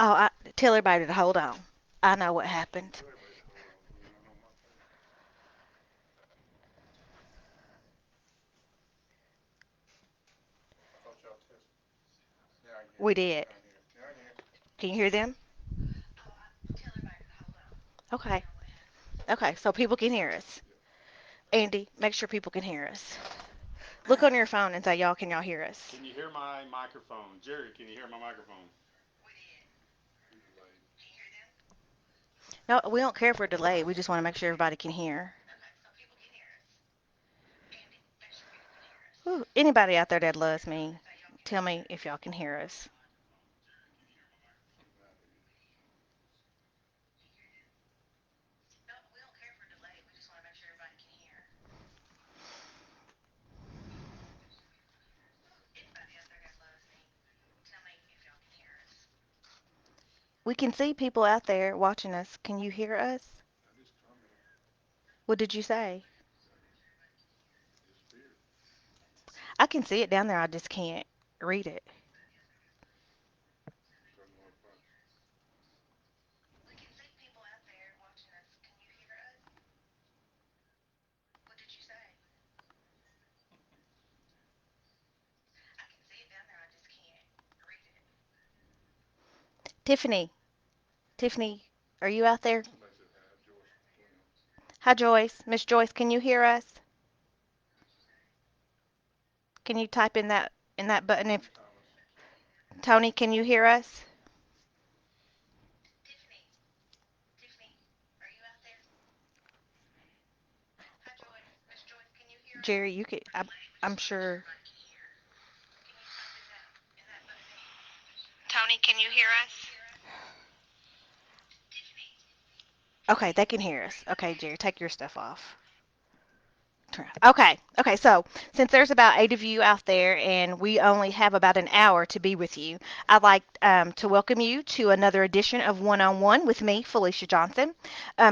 Oh, tell everybody to hold on. I know what happened. We did. Can you hear them? Okay. Okay, so people can hear us. Andy, make sure people can hear us. Look on your phone and say, y'all, can y'all hear us? Can you hear my microphone? Jerry, can you hear my microphone? No, we don't care if we're delayed. We just want to make sure everybody can hear. Ooh, anybody out there that loves me, tell me if y'all can hear us. We can see people out there watching us. Can you hear us? What did you say? I can see it down there. I just can't read it. Tiffany, Tiffany, are you out there? Hi, Joyce. Miss Joyce, can you hear us? Can you type in that button if Tony, can you hear us? Jerry, you could. I'm sure. Tony, can you hear us? Okay, they can hear us. Okay, Jerry, take your stuff off. Okay, okay, so since there's about eight of you out there and we only have about an hour to be with you, I'd like to welcome you to another edition of One on One with me, Felicia Johnson.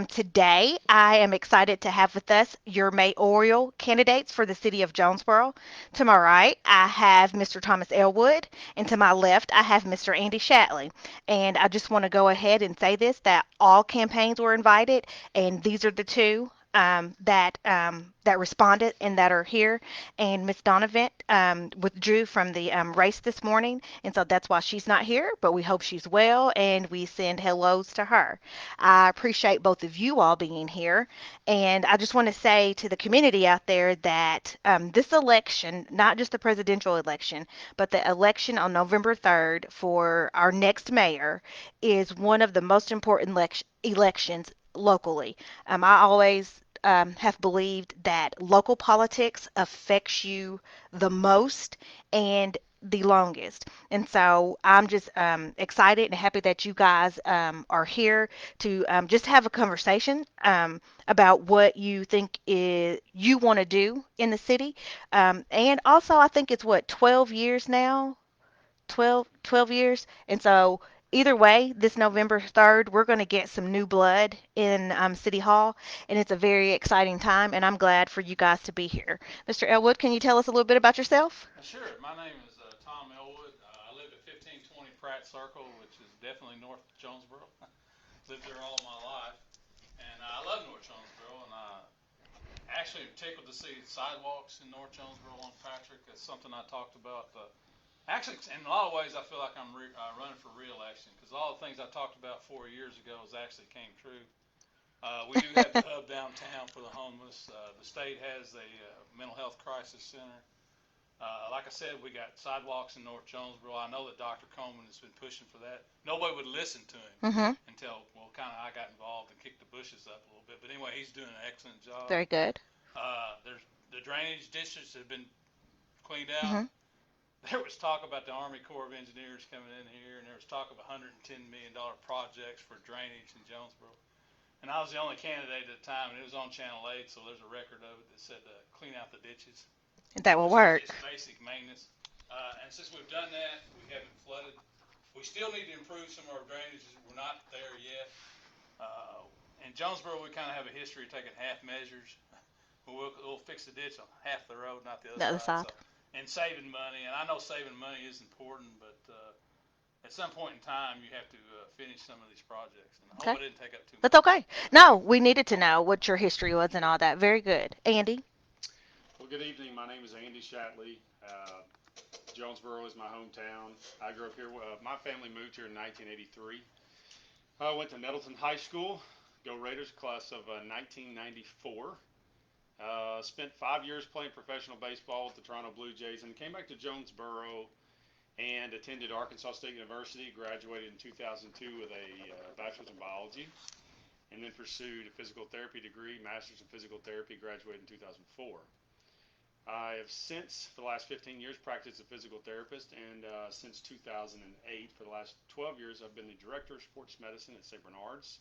Today, I am excited to have with us your mayoral candidates for the city of Jonesboro. To my right, I have Mr. Thomas Elwood, and to my left, I have Mr. Andy Shatley. And I just want to go ahead and say this that all campaigns were invited, and these are the two that responded and that are here. And Miss Donovan withdrew from the race this morning, and so that's why she's not here. But we hope she's well, and we send hellos to her. I appreciate both of you all being here, and I just want to say to the community out there that this election, not just the presidential election, but the election on November 3rd for our next mayor, is one of the most important elections locally. I always have believed that local politics affects you the most and the longest. And so I'm just excited and happy that you guys are here to just have a conversation about what you think you want to do in the city. And also, I think it's what, 12 years now? 12 years. And so either way, this November 3rd, we're going to get some new blood in City Hall, and it's a very exciting time, and I'm glad for you guys to be here. Mr. Elwood, can you tell us a little bit about yourself? Sure. My name is Tom Elwood. I live at 1520 Pratt Circle, which is definitely north of Jonesboro. Lived there all my life, and I love North Jonesboro, and I actually am tickled to see sidewalks in North Jonesboro on Patrick. That's something I talked about. Actually, in a lot of ways, I feel like I'm running for re-election because all the things I talked about 4 years ago has actually came true. We do have the hub downtown for the homeless. The state has a mental health crisis center. Like I said, we got sidewalks in North Jonesboro. I know that Dr. Coleman has been pushing for that. Nobody would listen to him Mm-hmm. until, well, kind of I got involved and kicked the bushes up a little bit. But anyway, he's doing an excellent job. Very good. There's the drainage ditches have been cleaned out. Mm-hmm. There was talk about the Army Corps of Engineers coming in here, and there was talk of $110 million projects for drainage in Jonesboro. And I was the only candidate at the time, and it was on Channel 8, so there's a record of it that said clean out the ditches. That will Just work. it's basic maintenance. And since we've done that, we haven't flooded. We still need to improve some of our drainages. We're not there yet. In Jonesboro, we kind of have a history of taking half measures. We'll fix the ditch on half the road, not the other The other side. So side. and saving money. And I know saving money is important, but at some point in time, you have to finish some of these projects. And I hope Okay. I didn't take up too That's much okay. time. No, we needed to know what your history was and all that. Very good. Andy? Well, good evening. My name is Andy Shatley. Jonesboro is my hometown. I grew up here. My family moved here in 1983. I went to Nettleton High School. Go Raiders, class of 1994. Spent 5 years playing professional baseball with the Toronto Blue Jays, and came back to Jonesboro and attended Arkansas State University. Graduated in 2002 with a bachelor's in biology, and then pursued a physical therapy degree, master's in physical therapy. Graduated in 2004. I have since, for the last 15 years, practiced as a physical therapist, and since 2008, for the last 12 years, I've been the director of sports medicine at St. Bernard's.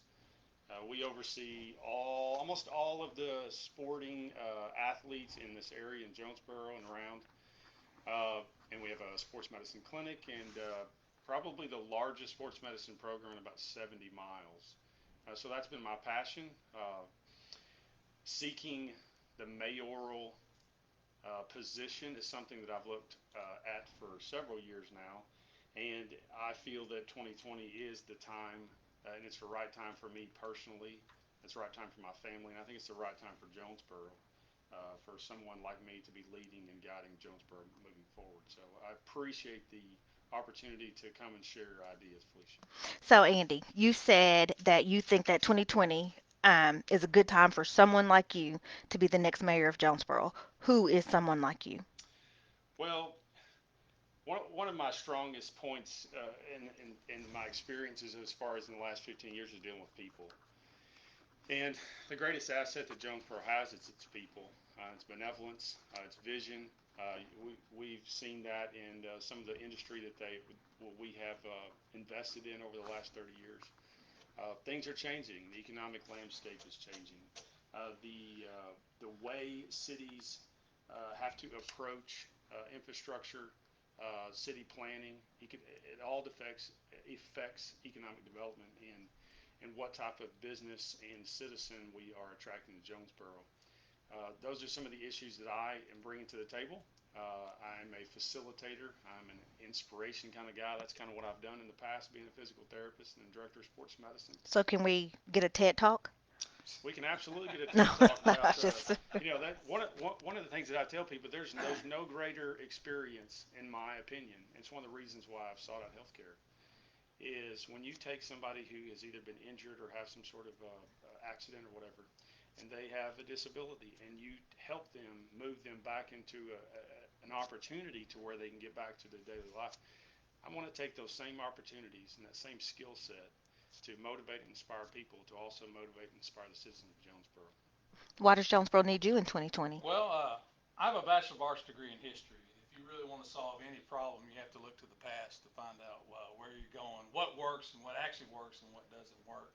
We oversee almost all of the sporting athletes in this area in Jonesboro and around. And we have a sports medicine clinic and probably the largest sports medicine program in about 70 miles. So that's been my passion, seeking the mayoral position is something that I've looked at for several years now, and I feel that 2020 is the time, and it's the right time for me personally. It's the right time for my family, and I think it's the right time for Jonesboro, for someone like me to be leading and guiding Jonesboro moving forward. So I appreciate the opportunity to come and share your ideas, Felicia. So, Andy, you said that you think that 2020 is a good time for someone like you to be the next mayor of Jonesboro. Who is someone like you? Well, one of my strongest points in my experiences as far as in the last 15 years is dealing with people. And the greatest asset that Jonesboro has is its people, its benevolence, its vision. We've seen that in some of the industry that we have invested in over the last 30 years. Things are changing. The economic landscape is changing. The way cities have to approach infrastructure, city planning, it all affects economic development and what type of business and citizen we are attracting to Jonesboro. Those are some of the issues that I am bringing to the table. I'm a facilitator. I'm an inspiration kind of guy. That's kind of what I've done in the past, being a physical therapist and director of sports medicine. So, can we get a TED talk? We can absolutely get a No, TED talk no, about just. that one of the things that I tell people, there's no greater experience in my opinion. It's one of the reasons why I've sought out healthcare is when you take somebody who has either been injured or have some sort of accident or whatever, and they have a disability, and you help them move them back into an opportunity to where they can get back to their daily life. I want to take those same opportunities and that same skill set to motivate and inspire people, to also motivate and inspire the citizens of Jonesboro. Why does Jonesboro need you in 2020? Well, I have a Bachelor of Arts degree in history. If you really want to solve any problem, you have to look to the past to find out where you're going, what works and what actually works and what doesn't work.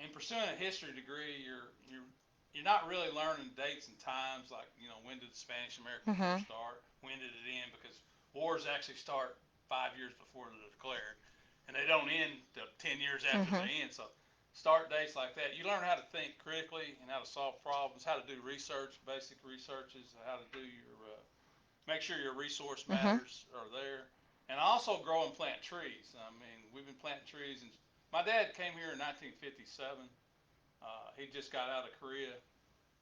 In pursuing a history degree, you're not really learning dates and times like when did the Spanish American War Mm-hmm. start, when did it end, because wars actually start 5 years before they're declared, and they don't end till 10 years after Mm-hmm. they end. So start dates like that. You learn how to think critically and how to solve problems, how to do research, basic researches, how to do your make sure your resource Mm-hmm. matters are there. And I also grow and plant trees. I mean, we've been planting trees. And my dad came here in 1957. He just got out of Korea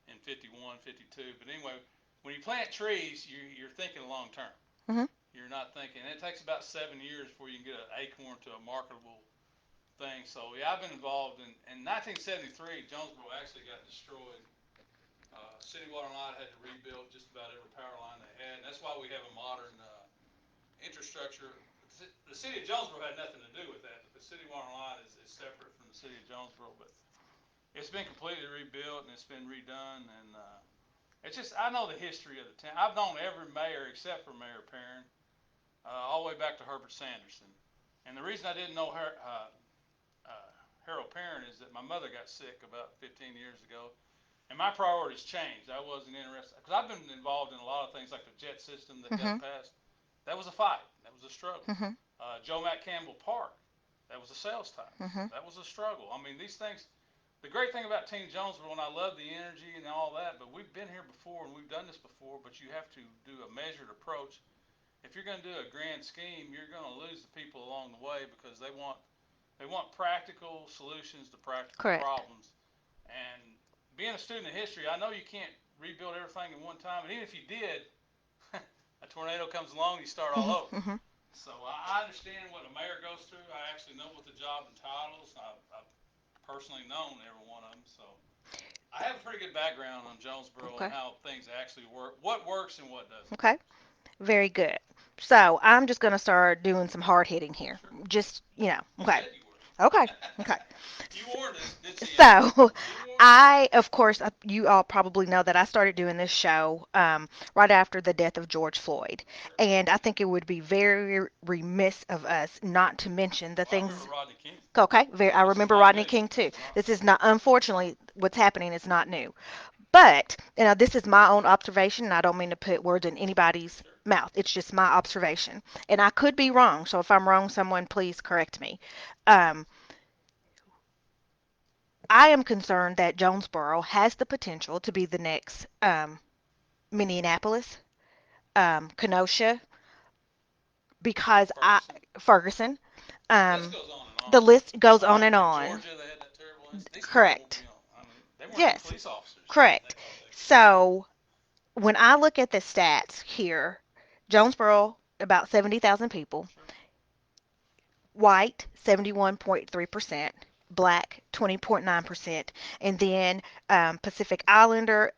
in 51, 52. But anyway, when you plant trees, you're thinking long term. Mm-hmm. You're not thinking. It takes about 7 years before you can get an acorn to a marketable thing. So yeah, I've been involved in 1973. Jonesboro actually got destroyed. City Water and Light had to rebuild just about every power line they had, and that's why we have a modern infrastructure. The city of Jonesboro had nothing to do with that, but the City Water and Light is separate from the city of Jonesboro. But it's been completely rebuilt and it's been redone, and it's just I know the history of the town. I've known every mayor except for Mayor Perrin, all the way back to Herbert Sanderson. And the reason I didn't know Harold Perrin is that my mother got sick about 15 years ago, and my priorities changed. I wasn't interested because I've been involved in a lot of things like the jet system that got Mm-hmm. passed. That was a fight. That was a struggle. Mm-hmm. Joe Matt Campbell Park. That was a sales tax. Mm-hmm. That was a struggle. I mean, these things the great thing about Team Jonesboro, and I love the energy and all that, but we've been here before and we've done this before. But you have to do a measured approach. If you're going to do a grand scheme, you're going to lose the people along the way because they want practical solutions to practical Correct. problems. And being a student of history, I know you can't rebuild everything in one time. And even if you did, a tornado comes along, you start all Mhm. over. Mhm. So I understand what a mayor goes through. I actually know what the job entitles. I've personally known every one of them. So I have a pretty good background on Jonesboro and Okay. how things actually work, what works and what doesn't. Okay. Very good. So I'm just going to start doing some hard hitting here. Sure. Just, You okay. said you were. Okay. Okay. You warned us, didn't you, Andy? So, You did warn us. of course, you all probably know that I started doing this show right after the death of George Floyd. Sure. And I think it would be very remiss of us not to mention the Well, I remember things. Rodney King, Okay, I which is remember not Rodney new. King This too. is not. This is not, unfortunately, what's happening is not new. But, this is my own observation, and I don't mean to put words in anybody's Sure. mouth. It's just my observation. And I could be wrong, so if I'm wrong, someone please correct me. Um, I am concerned that Jonesboro has the potential to be the next Minneapolis, Kenosha, because Ferguson. Ferguson. The list Um, goes on and on. the list goes on and In on. Georgia, they had that terrible incident. These people, Correct. I mean, they weren't even Yes, police officers, and they correct. thought they could. So when I look at the stats here, Jonesboro, about 70,000 people, Sure. white 71.3%, black 20.9%, and then Pacific Islander,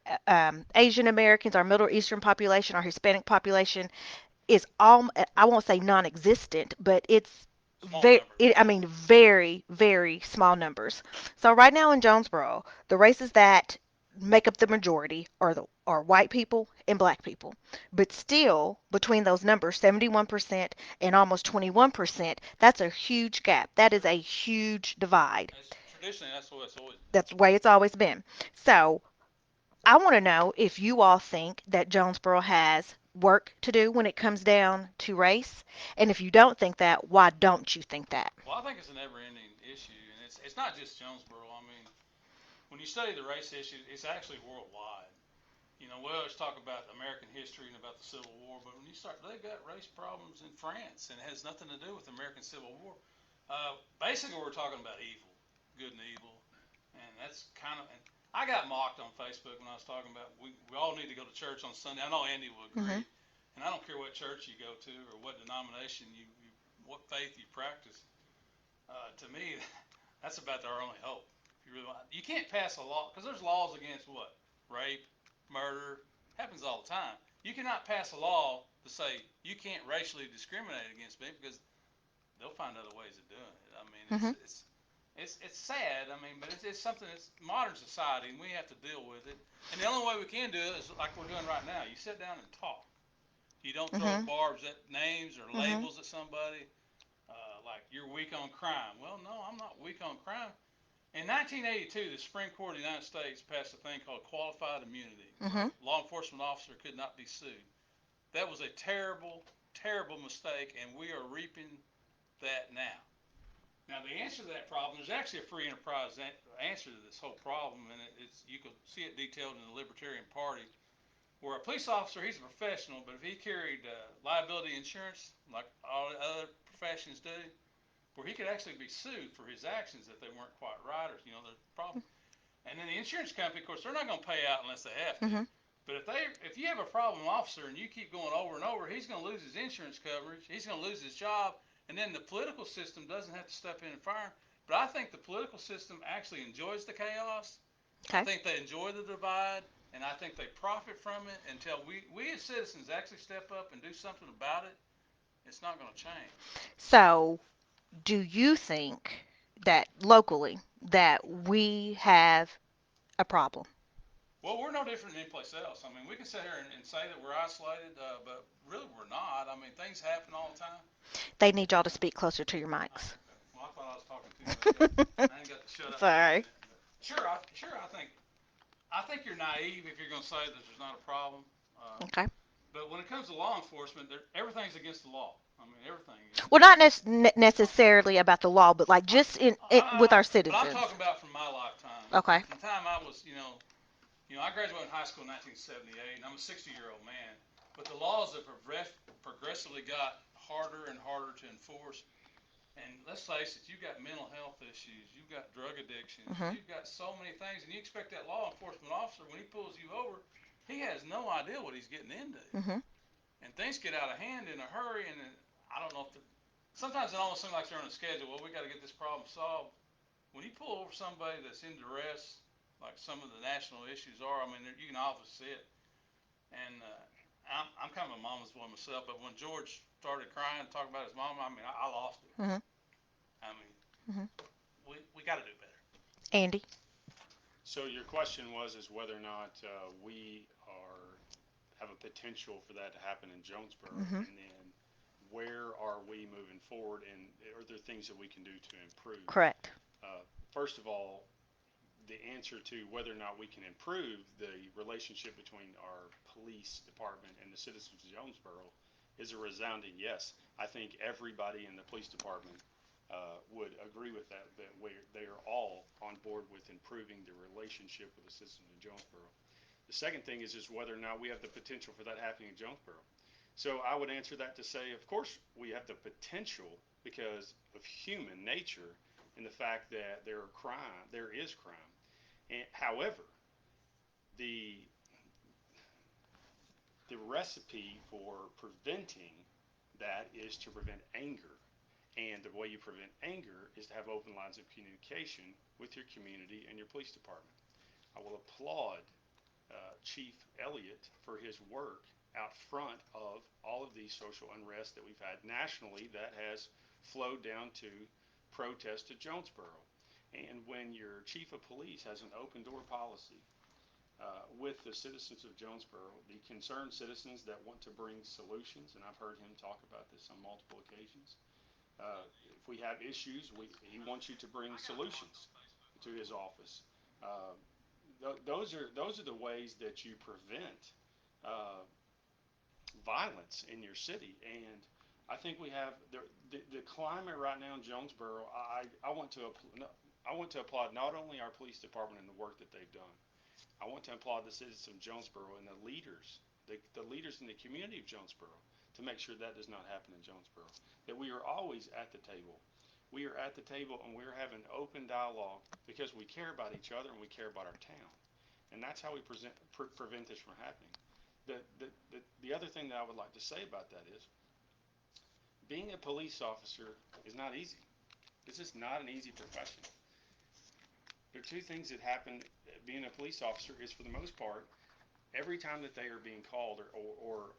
Asian Americans, our Middle Eastern population, our Hispanic population is all, I won't say non-existent, but it's Small numbers. I mean very very small numbers. So right now in Jonesboro, the races that make up the majority are white people and black people. But still between those numbers 71% and almost 21%, that's a huge gap. That is Sure. a huge divide. Traditionally, that's what it's always been. That's the way it's always been. So I want to know if you all think that Jonesboro has work to do when it comes down to race. And if you don't think that, why don't you think that? Well, I think it's a never-ending issue, and it's not just Jonesboro. I mean, when you study the race issue, it's actually worldwide. We always talk about American history and about the Civil War, but when you start, they've got race problems in France, and it has nothing to do with the American Civil War. Basically, we're talking about evil, good and evil, and that's kind of. And I got mocked on Facebook when I was talking about we all need to go to church on Sunday. I know Andy will Hmm. agree, and I don't care what church you go to or what denomination you what faith you practice. To me, that's about our only hope. If you really want, you can't pass a law because there's laws against what rape, murder happens all the time. You cannot pass a law to say you can't racially discriminate against me because they'll find other ways of doing it. I mean, Hmm. it's sad. I mean, but it's something that's modern society, and we have to deal with it. And the only way we can do it is like we're doing right now. You sit down and talk. You don't throw Hmm. barbs at names or Hmm. labels at somebody. Like you're weak on crime. Well, no, I'm not weak on crime. In 1982, the Supreme Court of the United States passed a thing called qualified immunity, where Hmm. a law enforcement officer could not be sued. That was a terrible, terrible mistake, and we are reaping that now. Now, the answer to that problem, there's actually a free enterprise answer to this whole problem, and it's you can see it detailed in the Libertarian Party, where a police officer, he's a professional, but if he carried liability insurance, like all other professions do, where he could actually be sued for his actions if they weren't quite right or there's a problem. And then the insurance company, of course, they're not going to pay out unless they have to. Hmm. But if you have a problem officer and you keep going over and over, he's going to lose his insurance coverage. He's going to lose his job, and then the political system doesn't have to step in and fire him. But I think the political system actually enjoys the chaos. I Okay. think they enjoy the divide, and I think they profit from it until we as citizens actually step up and do something about it. It's not going to change. So, do you think that locally that we have a problem? Well, we're no different than any place else. I mean, we can sit here and say that we're isolated, but really we're not. I mean, things happen all the time. They need y'all to speak closer to your Oh, mics. okay. Well, I thought I was talking too much. I ain't got to shut up for a Sorry. minute. But sure, I think you're naive if you're going to say that there's not a problem. Okay. But when it comes to law enforcement, everything's against the law. I mean, everything is. Well, not Uh, necessarily about the law, but like I, just in with our but I'm citizens. talking about from my lifetime. Okay. From the time I was, I graduated high school in 1978, and I'm a 60-year-old man. But the laws have progressively got harder and harder to enforce. And let's face it, you've got mental health issues, you've got drug addictions, Mhm. you've got so many things, and you expect that law enforcement officer, when he pulls you over, he has no idea what he's getting into. Mhm. And things get out of hand in a hurry, and I don't know if sometimes it almost seems like they're on a schedule. Well, we got to get this problem solved. When you pull over somebody that's in duress, like some of the national issues are, I mean, you can obviously see it. And I'm kind of a mama's boy myself, but when George started crying, talking about his mom, I mean, I lost it. Mhm. I mean, Mhm. we got to do better. Andy. So your question was is whether or not we are have a potential for that to happen in Jonesboro, Mhm. and then where are we moving forward, and are there things that we can do to improve? Correct. Uh, First of all, the answer to whether or not we can improve the relationship between our police department and the citizens of Jonesboro is a resounding yes. I think everybody in the police department would agree with that, that they are all on board with improving the relationship with the citizens of Jonesboro. The second thing is just whether or not we have the potential for that happening in Jonesboro. So I would answer that to say, of course, we have the potential because of human nature and the fact that there is crime. And, however, the the recipe for preventing that is to prevent anger. And the way you prevent anger is to have open lines of communication with your community and your police department. I will applaud Chief Elliott for his work out front of all of these social unrest that we've had nationally that has flowed down to protest to Jonesboro. And when your chief of police has an open door policy with the citizens of Jonesboro, the concerned citizens that want to bring solutions, and I've heard him talk about this on multiple occasions. If we have issues, he wants you to bring solutions to his office. Uh, those are the ways that you prevent uh, violence in your city. And I think we have the climate right now in Jonesboro. I want to applaud not only our police department and the work that they've done. I want to applaud the citizens of Jonesboro and the leaders in the community of Jonesboro to make sure that does not happen in Jonesboro. That we are always at the table. We are at the table and we're having open dialogue because we care about each other and we care about our town. And that's how we prevent this from happening. The other thing that I would like to say about that is being a police officer is not easy. This is not an easy profession. There are two things that happen being a police officer is for the most part, every time that they are being called or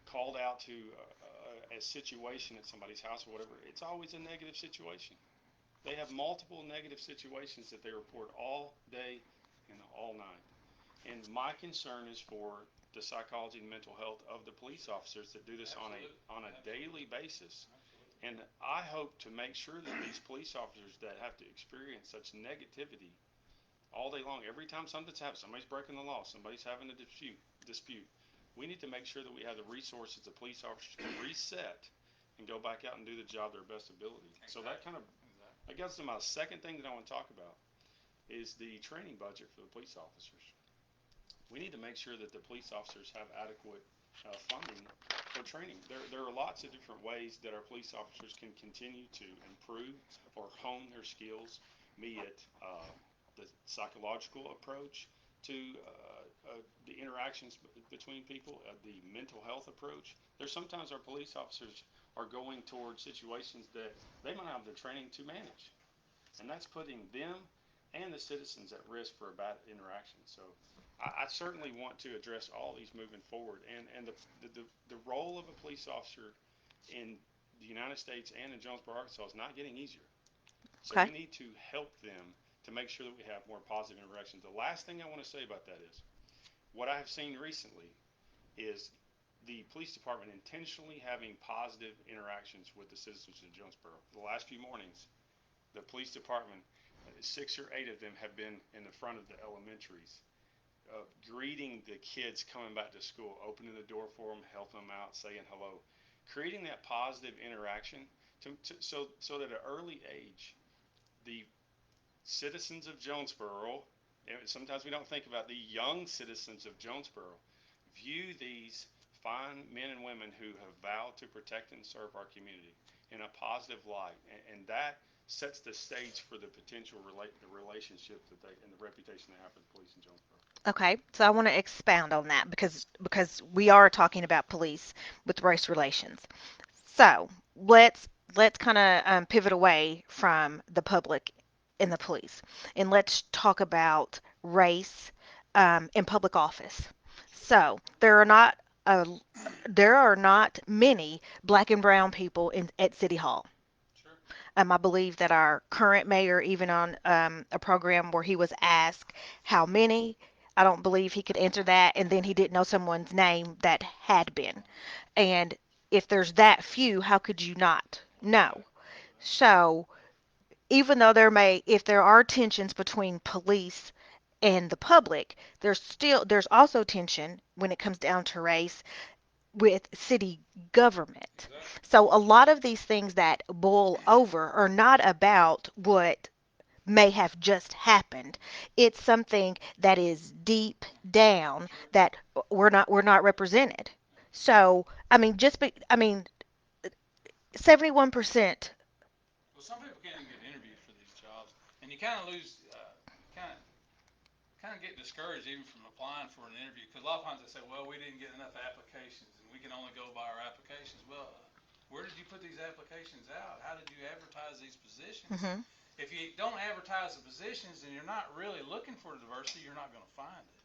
called out to a situation at somebody's house or whatever, it's always a negative situation. They have multiple negative situations that they report all day and all night. And my concern is for the psychology and mental health of the police officers that do this Absolutely. on a Absolutely. daily basis. Absolutely. And I hope to make sure that these police officers that have to experience such negativity all day long, every time something's happening, somebody's breaking the law, somebody's having a dispute, we need to make sure that we have the resources the police officers can reset and go back out and do the job to their best ability. So Exactly. Exactly. that gets to my second thing that I want to talk about is the training budget for the police officers. We need to make sure that the police officers have adequate funding for training. There are lots of different ways that our police officers can continue to improve or hone their skills, be it the psychological approach to the interactions between people, the mental health approach. There's sometimes our police officers are going towards situations that they might have the training to manage, and that's putting them and the citizens at risk for a bad interaction. So I certainly want to address all these moving forward, and the role of a police officer in the United States and in Jonesboro, Arkansas is not getting easier. So Okay. we need to help them to make sure that we have more positive interactions. The last thing I want to say about that is what I have seen recently is the police department intentionally having positive interactions with the citizens of Jonesboro. The last few mornings, the police department, six or eight of them have been in the front of the elementaries, greeting the kids coming back to school, opening the door for them, helping them out, saying hello, creating that positive interaction so that at an early age, the citizens of Jonesboro, and sometimes we don't think about the young citizens of Jonesboro, view these fine men and women who have vowed to protect and serve our community in a positive light, and that sets the stage for the potential the relationship that they and the reputation they have for the police in Jonesboro. Okay, so I want to expound on that because we are talking about police with race relations. So let's let's kind of pivot away from the public and the police, and let's talk about race in public office. So uh, there are not many black and brown people at City Hall. Sure. I believe that our current mayor, even on a program where he was asked how many, I don't believe he could answer that, and then he didn't know someone's name that had been. And if there's that few, how could you not know? Exactly. Exactly. So even though if there are tensions between police and the public, there's also tension when it comes down to race with city government. Exactly. So a lot of these things that boil over are not about what may have just happened. It's something that is deep down Sure. that we're not represented. So I mean 71%. Well, some people can't even get interviewed for these jobs, and you kind of lose, kind of get discouraged even from applying for an interview because a lot of times they say, well, we didn't get enough applications and we can only go by our applications. Well, where did you put these applications out? How did you advertise these positions? Mhm. If you don't advertise the positions and you're not really looking for diversity, you're not going to find it.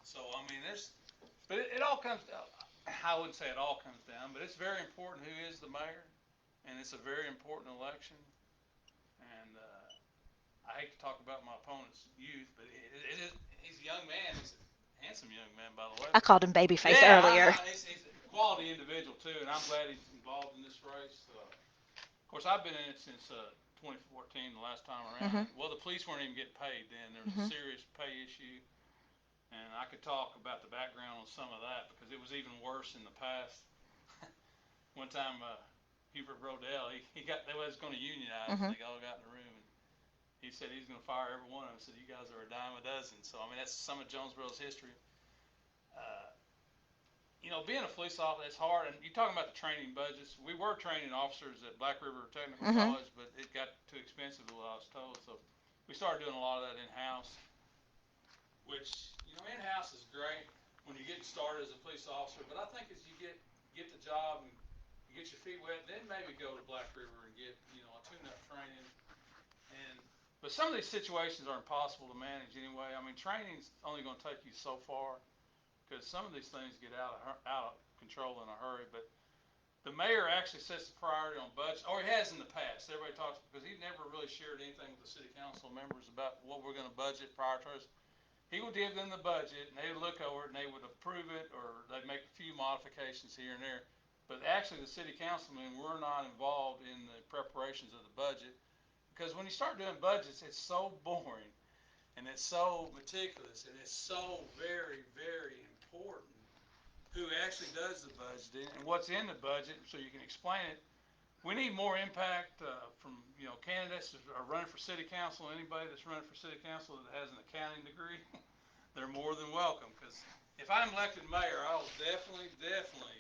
So, I mean, but it all comes down, I wouldn't say it all comes down, but it's very important who is the mayor, and it's a very important election. And I hate to talk about my opponent's youth, but he's a young man. He's a handsome young man, by the way. I called him babyface Yeah, earlier. he's a quality individual too, and I'm glad he's involved in this race. Of course, I've been in it since 2014, the last time around. Mhm. And, well, the police weren't even getting paid then. There was a Mhm. serious pay issue, and I could talk about the background on some of that because it was even worse in the past. One time, Hubert Brodell, he got they was going to unionize, and Mhm. they all got in the room, and he said he's going to fire every one of them. He said you guys are a dime a dozen. So I mean that's some of Jonesboro's history. Uh, being a police officer, it's hard. And you're talking about the training budgets. We were training officers at Black River Technical Mhm. College, but it got too expensive, what I was told. So we started doing a lot of that in house, which in house is great when you're getting started as a police officer. But I think as you get the job and you get your feet wet, then maybe go to Black River and get a tune-up training. And but some of these situations are impossible to manage anyway. I mean, training's only going to take you so far because some of these things get out of control in a hurry. But the mayor actually sets the priority on budget, or he has in the past. Everybody talks because he never really shared anything with the city council members about what we're going to budget prioritize. He would give them the budget, and they would look over it, and they would approve it, or they'd make a few modifications here and there. But actually, the city councilmen were not involved in the preparations of the budget because when you start doing budgets, it's so boring and it's so meticulous and it's so very, very important who actually does the budgeting and what's in the budget so you can explain it. We need more impact from candidates that are running for city council. Anybody that's running for city council that has an accounting degree, they're more than welcome. Because if I'm elected mayor, I will definitely, definitely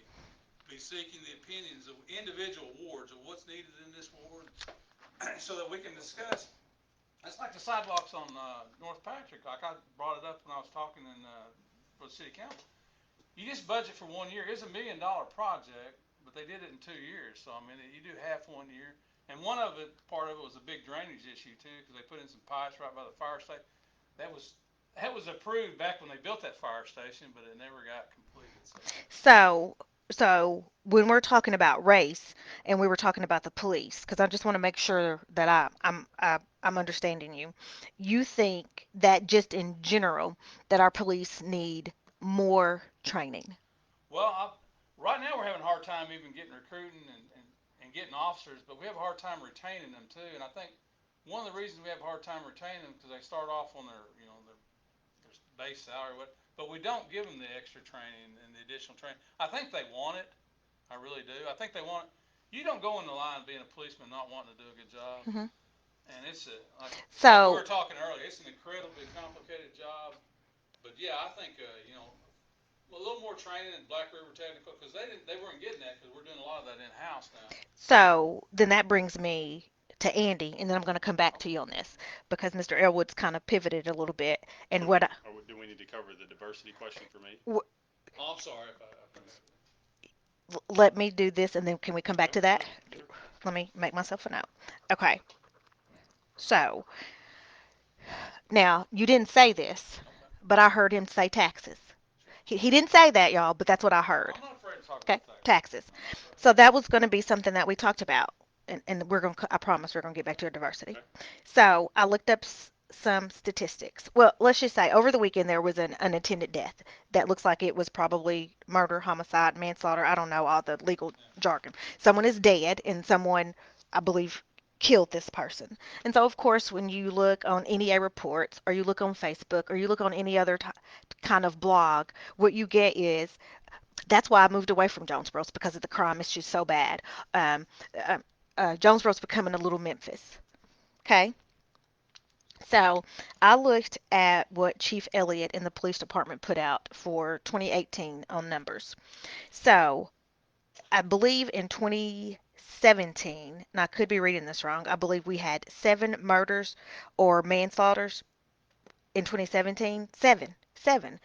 be seeking the opinions of individual wards of what's needed in this ward, so that we can discuss. It's like the sidewalks on North Patrick. Like I brought it up when I was talking for the city council. You just budget for 1 year. It's $1 million project, but they did it in 2 years. So I mean, you do half 1 year, and part of it was a big drainage issue too, because they put in some pipes right by the fire station. That was that was approved back when they built that fire station, but it never got completed. So So, so when we're talking about race and we were talking about the police, because I just want to make sure that I'm understanding you. You think that just in general that our police need more training. well, right now we're having a hard time even getting recruiting and getting officers, but we have a hard time retaining them too. And I think one of the reasons we have a hard time retaining them because they start off on their base salary, but we don't give them the extra training and the additional training. I think they want it. I really do. I think they want it. You don't go in the line being a policeman not wanting to do a good job. Hmm. And it's a like we So, were talking earlier. It's an incredibly complicated job. But yeah, I think a little more training in Black River Technical because they weren't getting that because we're doing a lot of that in house now. so then that brings me to Andy, and then I'm going to come back to you on this because Mr. Elwood's kind of pivoted a little bit. And Do we what I, do we need to cover the diversity question for me? w- Oh, I'm sorry if I forgot. let me do this, and then can we come back Okay, to that? sure, sure. Let me make myself a note. Okay. So now you didn't say this, Okay, but I heard him say taxes. sure. He didn't say that, y'all, but that's what I heard. I'm not afraid to talk Okay, about taxes. taxes. I'm not afraid. So that was going to be something that we talked about, and we're going. I promise we're going to get back to diversity. Okay. So I looked up some statistics. Well, let's just say over the weekend there was an unattended death that looks like it was probably murder, homicide, manslaughter. I don't know all the legal Yeah. jargon. Someone is dead, and someone, I believe, killed this person. And so, of course, when you look on NEA reports, or you look on Facebook, or you look on any other kind of blog, what you get is that's why I moved away from Jonesboro because of the crime is just so bad. Um, uh, Jonesboro's becoming a little Memphis. Okay, so I looked at what Chief Elliott in the police department put out for 2018 on numbers. So I believe in 2017, and I could be reading this wrong. I believe we had 7 murders or manslaughters in 2017. Seven.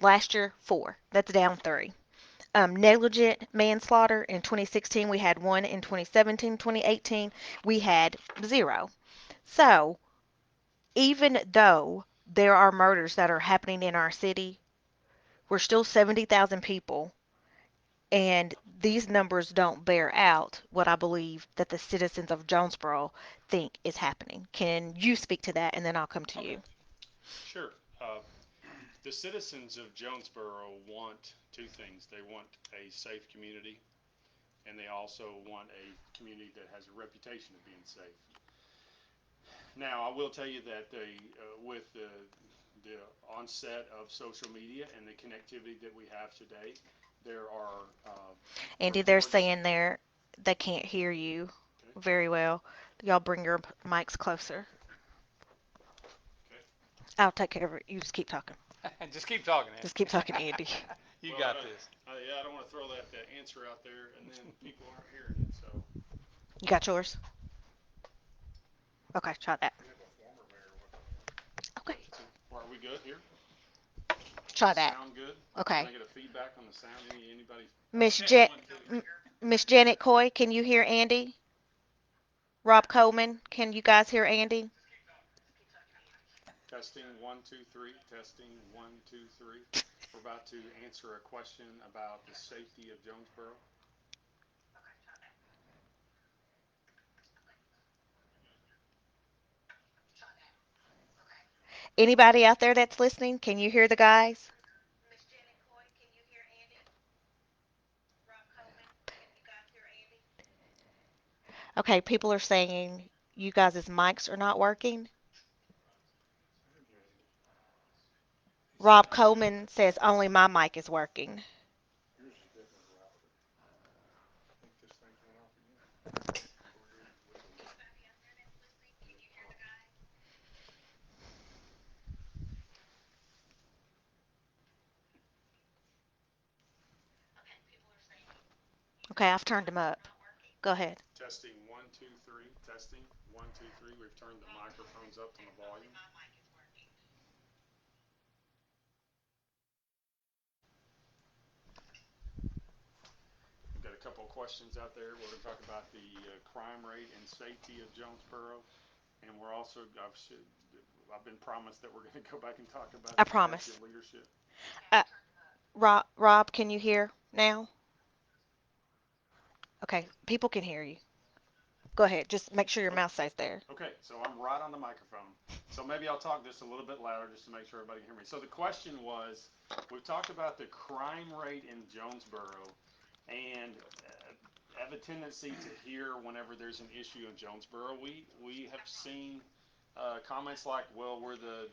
Last year, 4. That's down 3. Negligent manslaughter in 2016 we had 1. In 2017, 2018 we had 0. So even though there are murders that are happening in our city, we're still 70,000 people, and these numbers don't bear out what I believe that the citizens of Jonesboro think is happening. Can you speak to that, and then I'll come to Okay. you? Sure. The citizens of Jonesboro want two things. They want a safe community, and they also want a community that has a reputation of being safe. Now, I will tell you that with the onset of social media and the connectivity that we have today, there are Andy, they're reports. saying they can't hear you Okay. very well. Y'all bring your mics closer. Okay. I'll take care of it. You just keep talking. Just keep talking, Just keep Andy. talking, Andy. You Well, got this. yeah, I don't want to throw that answer out there, and then people aren't hearing it. So You got yours? Okay, try that. we have a former mayor with us. Okay, Are we good here? try that. Sound good? Can Okay. I get a feedback on the sound? Anybody? Miss Test Jet, 1, 2. Miss Janet Coy, can you hear Andy? Rob Coleman, can you guys hear Andy? Testing 1 2 3. Testing 1 2 3. We're about to answer a question about the safety of Jonesboro. Anybody out there that's listening, can you hear the guys? Okay, people are saying you guys' mics are not working. He said, Rob I don't know. Coleman says only my mic is working. Yours is definitely louder. I think this thing's went off again. Or yours is with the wind. Okay, I've turned them up. Go ahead. Testing 1 2 3. Testing 1 2 3. We've turned the microphones up on the volume. We've got a couple of questions out there. We're going to talk about the crime rate and safety of Jonesboro, and we're also I've been promised that we're going to go back and talk about I the promise. effective leadership. Uh, Rob, can you hear now? Okay, people can hear you. Go ahead. Just make sure your Oh, mouth stays there. okay, so I'm right on the microphone. So maybe I'll talk just a little bit louder just to make sure everybody can hear me. So the question was, we've talked about the crime rate in Jonesboro, and have a tendency to hear whenever there's an issue in Jonesboro. We have seen comments like, "Well, we're the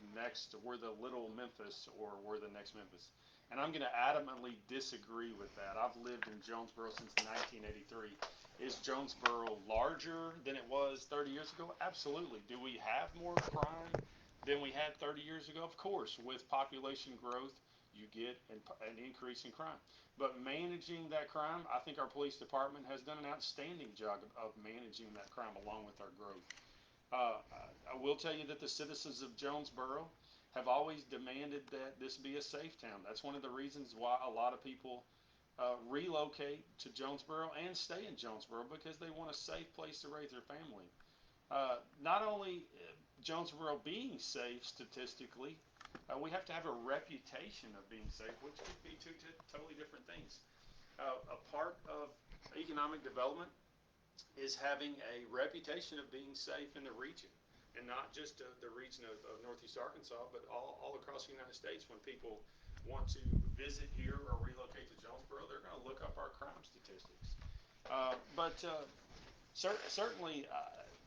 little Memphis," or "We're the next Memphis." and I'm going to adamantly disagree with that. I've lived in Jonesboro since 1983. Is Jonesboro larger than it was 30 years ago? Absolutely. Do we have more crime than we had 30 years ago? Of course. With population growth, you get an increase in crime. But managing that crime, I think our police department has done an outstanding job of managing that crime along with our growth. Uh, I will tell you that the citizens of Jonesboro have always demanded that this be a safe town. That's one of the reasons why a lot of people relocate to Jonesboro and stay in Jonesboro because they want a safe place to raise their family. Not only Jonesboro being safe statistically, we have to have a reputation of being safe, which could be two totally different things. A part of economic development is having a reputation of being safe in the region, and not just the region of Northeast Arkansas, but all across the United States. When people want to visit here or relocate to Jonesboro, they're going to look up our crime statistics. But certainly,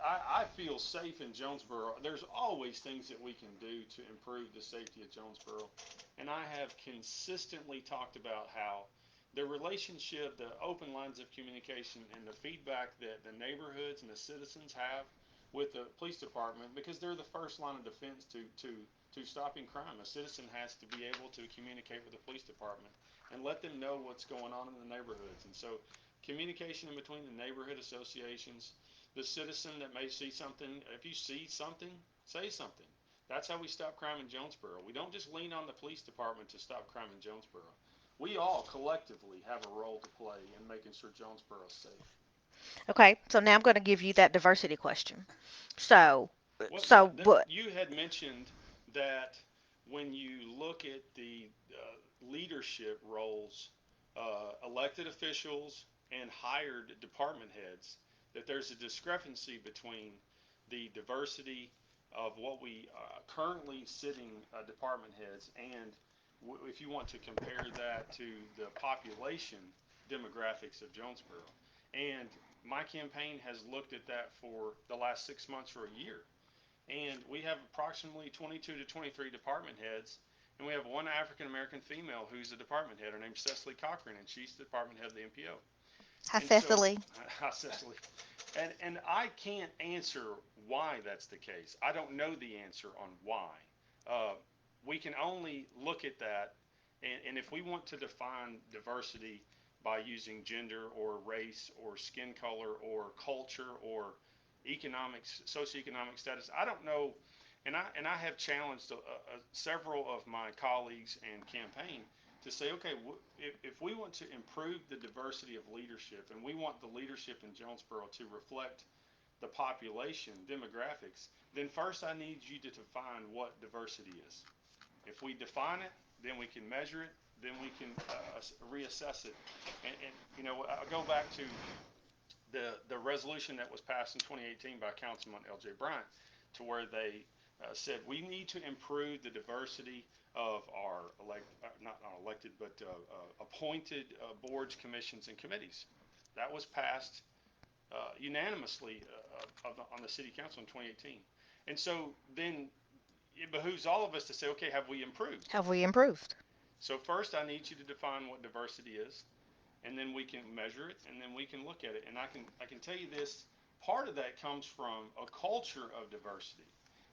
I feel safe in Jonesboro. There's always things that we can do to improve the safety of Jonesboro. And I have consistently talked about how the relationship, the open lines of communication, and the feedback that the neighborhoods and the citizens have with the police department, because they're the first line of defense to stopping crime. A citizen has to be able to communicate with the police department and let them know what's going on in the neighborhoods. And so communication in between the neighborhood associations, the citizen that may see something. If you see something, say something. That's how we stop crime in Jonesboro. We don't just lean on the police department to stop crime in Jonesboro. We all collectively have a role to play in making sure Jonesboro is safe. Okay, so now I'm going to give you that diversity question. So, Well, what? you had mentioned that when you look at the leadership roles, elected officials and hired department heads, that there's a discrepancy between the diversity of what we currently sitting department heads and if you want to compare that to the population demographics of Jonesboro. And my campaign has looked at that for the last 6 months or a year, and we have approximately 22 to 23 department heads, and we have one African American female who's a department head. Her name's Cecily Cochran, and she's the department head of the MPO. Hi, And so, Cecily. hi Cecily, and I can't answer why that's the case. I don't know the answer on why. Uh, we can only look at that, and if we want to define diversity by using gender or race or skin color or culture or economics, socioeconomic status, I don't know. And I have challenged several of my colleagues and campaign to say, okay, if we want to improve the diversity of leadership and we want the leadership in Jonesboro to reflect the population demographics, then first I need you to define what diversity is. If we define it, then we can measure it, then we can reassess it. And you know, I'll go back to the resolution that was passed in 2018 by Councilman L.J. Bryant, to where they said we need to improve the diversity of our not elected, but appointed boards, commissions, and committees. That was passed unanimously on the city council in 2018. And so then it behooves all of us to say, okay, have we improved? Have we improved? So first, I need you to define what diversity is, and then we can measure it, and then we can look at it. And I can tell you this: part of that comes from a culture of diversity.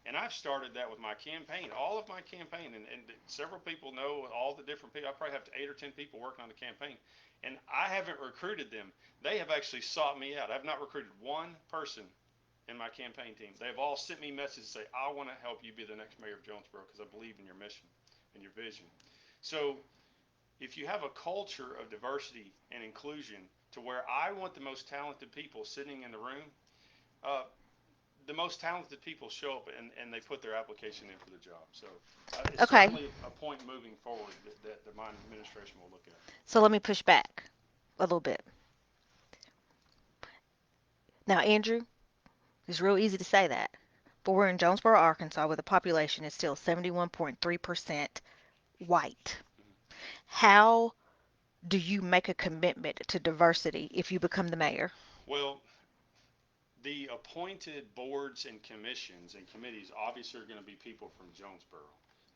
And I've started that with my campaign, all of my campaign, and several people know all the different people. I probably have 8 or 10 people working on the campaign, and I haven't recruited them. They have actually sought me out. I've not recruited one person in my campaign team. They've all sent me messages to say, I want to help you be the next mayor of Jonesboro because I believe in your mission and your vision. So if you have a culture of diversity and inclusion to where I want the most talented people sitting in the room, uh, the most talented people show up and they put their application in for the job. So it's Okay, certainly a point moving forward that my administration will look at. so let me push back a little bit. Now, Andrew, it's real easy to say that, but we're in Jonesboro, Arkansas, where the population is still 71.3% white. Mm-hmm. How do you make a commitment to diversity if you become the mayor? Well, the appointed boards and commissions and committees obviously are going to be people from Jonesboro.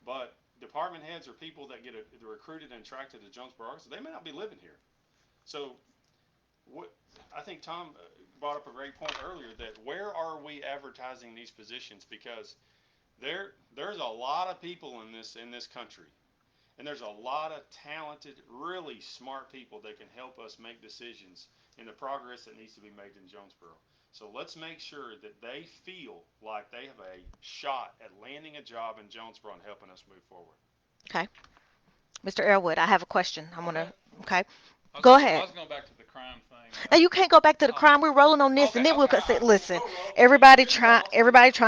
But department heads or people that get recruited and attracted to Jonesboro, Arkansas, they may not be living here. So what I think Tom brought up a great point earlier, that where are we advertising these positions? Because there's a lot of people in this country, and there's a lot of talented, really smart people that can help us make decisions in the progress that needs to be made in Jonesboro. So let's make sure that they feel like they have a shot at landing a job in Jonesboro and helping us move forward. Okay. Mr. Elwood, I have a question. I'm going Okay. to, okay. I was Go gonna go, I ahead. was going back to the crime thing. Now you can't go back to the Oh, crime. We're rolling on this, okay, and then we'll okay. say, We'll listen, roll. everybody trying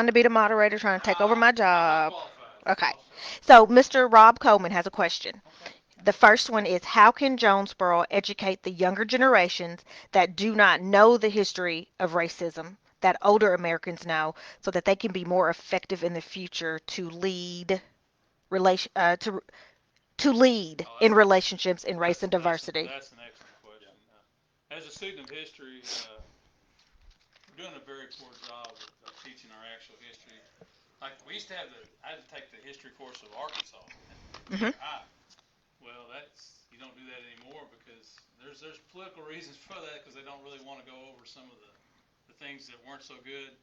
to be the moderator, trying to take over my I'm not job. qualified. That's Okay. all I'll say. So Mr. Rob Coleman has a question. Okay. The first one is, how can Jonesboro educate the younger generations that do not know the history of racism that older Americans know, so that they can be more effective in the future to lead relation to lead Oh, in relationships in race and that's diversity? that's an excellent Yeah. question. As a student of history, we're doing a very poor job of teaching our actual history. Like we used to have I had to take the history course of Arkansas in Hmm. junior high. Well, that's you don't do that anymore because there's political reasons for that because they don't really want to go over some of the things that weren't so good.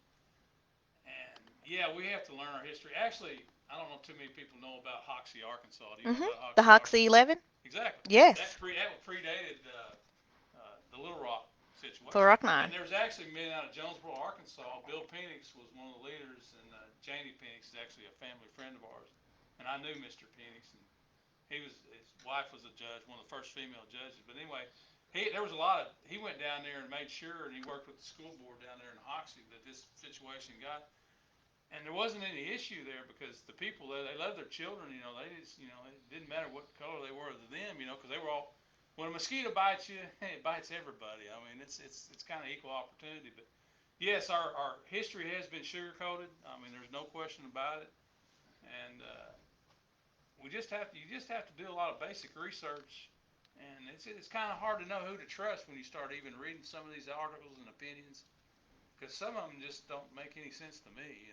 And yeah, we have to learn our history. Actually, I don't know too many people know about Hoxie, Arkansas. Do you know Hmm. about The Hoxie, Hoxie Arkansas? 11. Exactly. Yes. That predated the Little Rock Little situation. Rock And 9. there's actually men out of Jonesboro, Arkansas. Bill Penix was one of the leaders, and Janie Penix is actually a family friend of ours. And I knew Mr. Penix, and his wife was a judge, one of the first female judges. But anyway, there was a lot of he went down there and made sure, and he worked with the school board down there in Hoxie that this situation got. And there wasn't any issue there because the people there, they loved their children. They just, it didn't matter what color they were to them. Because they were all. When a mosquito bites you, it bites everybody. I mean, it's kind of equal opportunity. But yes, our history has been sugar coated. I mean, there's no question about it. And you just have to do a lot of basic research. And it's kind of hard to know who to trust when you start even reading some of these articles and opinions because some of them just don't make any sense to me.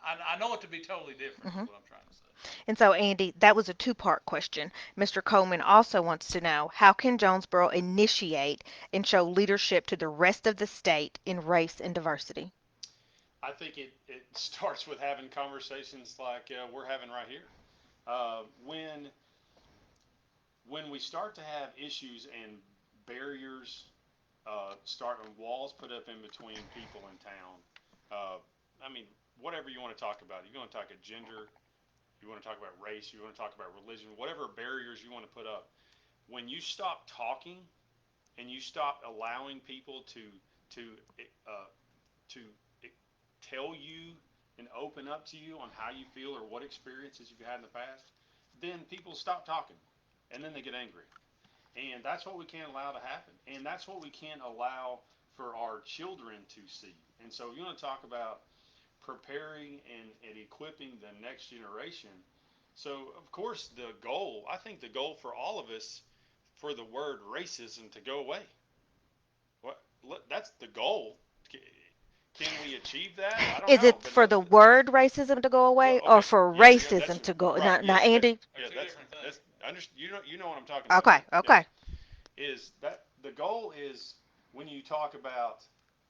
I know it to be totally different is Hmm. what I'm trying to say. And so, Andy, that was a two-part question. Mr. Coleman also wants to know, how can Jonesboro initiate and show leadership to the rest of the state in race and diversity? I think it starts with having conversations like we're having right here. When we start to have issues and barriers, start and walls put up in between people in town. Uh, I mean, whatever you want to talk about. You want to talk about gender, you want to talk about race, you want to talk about religion, whatever barriers you want to put up. When you stop talking and you stop allowing people to uh, to tell you and open up to you on how you feel or what experiences you've had in the past, then people stop talking and then they get angry. And that's what we can't allow to happen. And that's what we can't allow for our children to see. And so you want to talk about preparing and equipping the next generation. So, of course, I think the goal for all of us for the word racism to go away. What that's the goal. Can we achieve that? I don't Is know, it but for that's the word racism to go well, away, or okay. for Yeah, yeah, that's racism to go? right. Now, Yeah, that's Andy. They're two different things. you know what I'm talking about Okay, there. Yeah, okay. is that the goal is when you talk about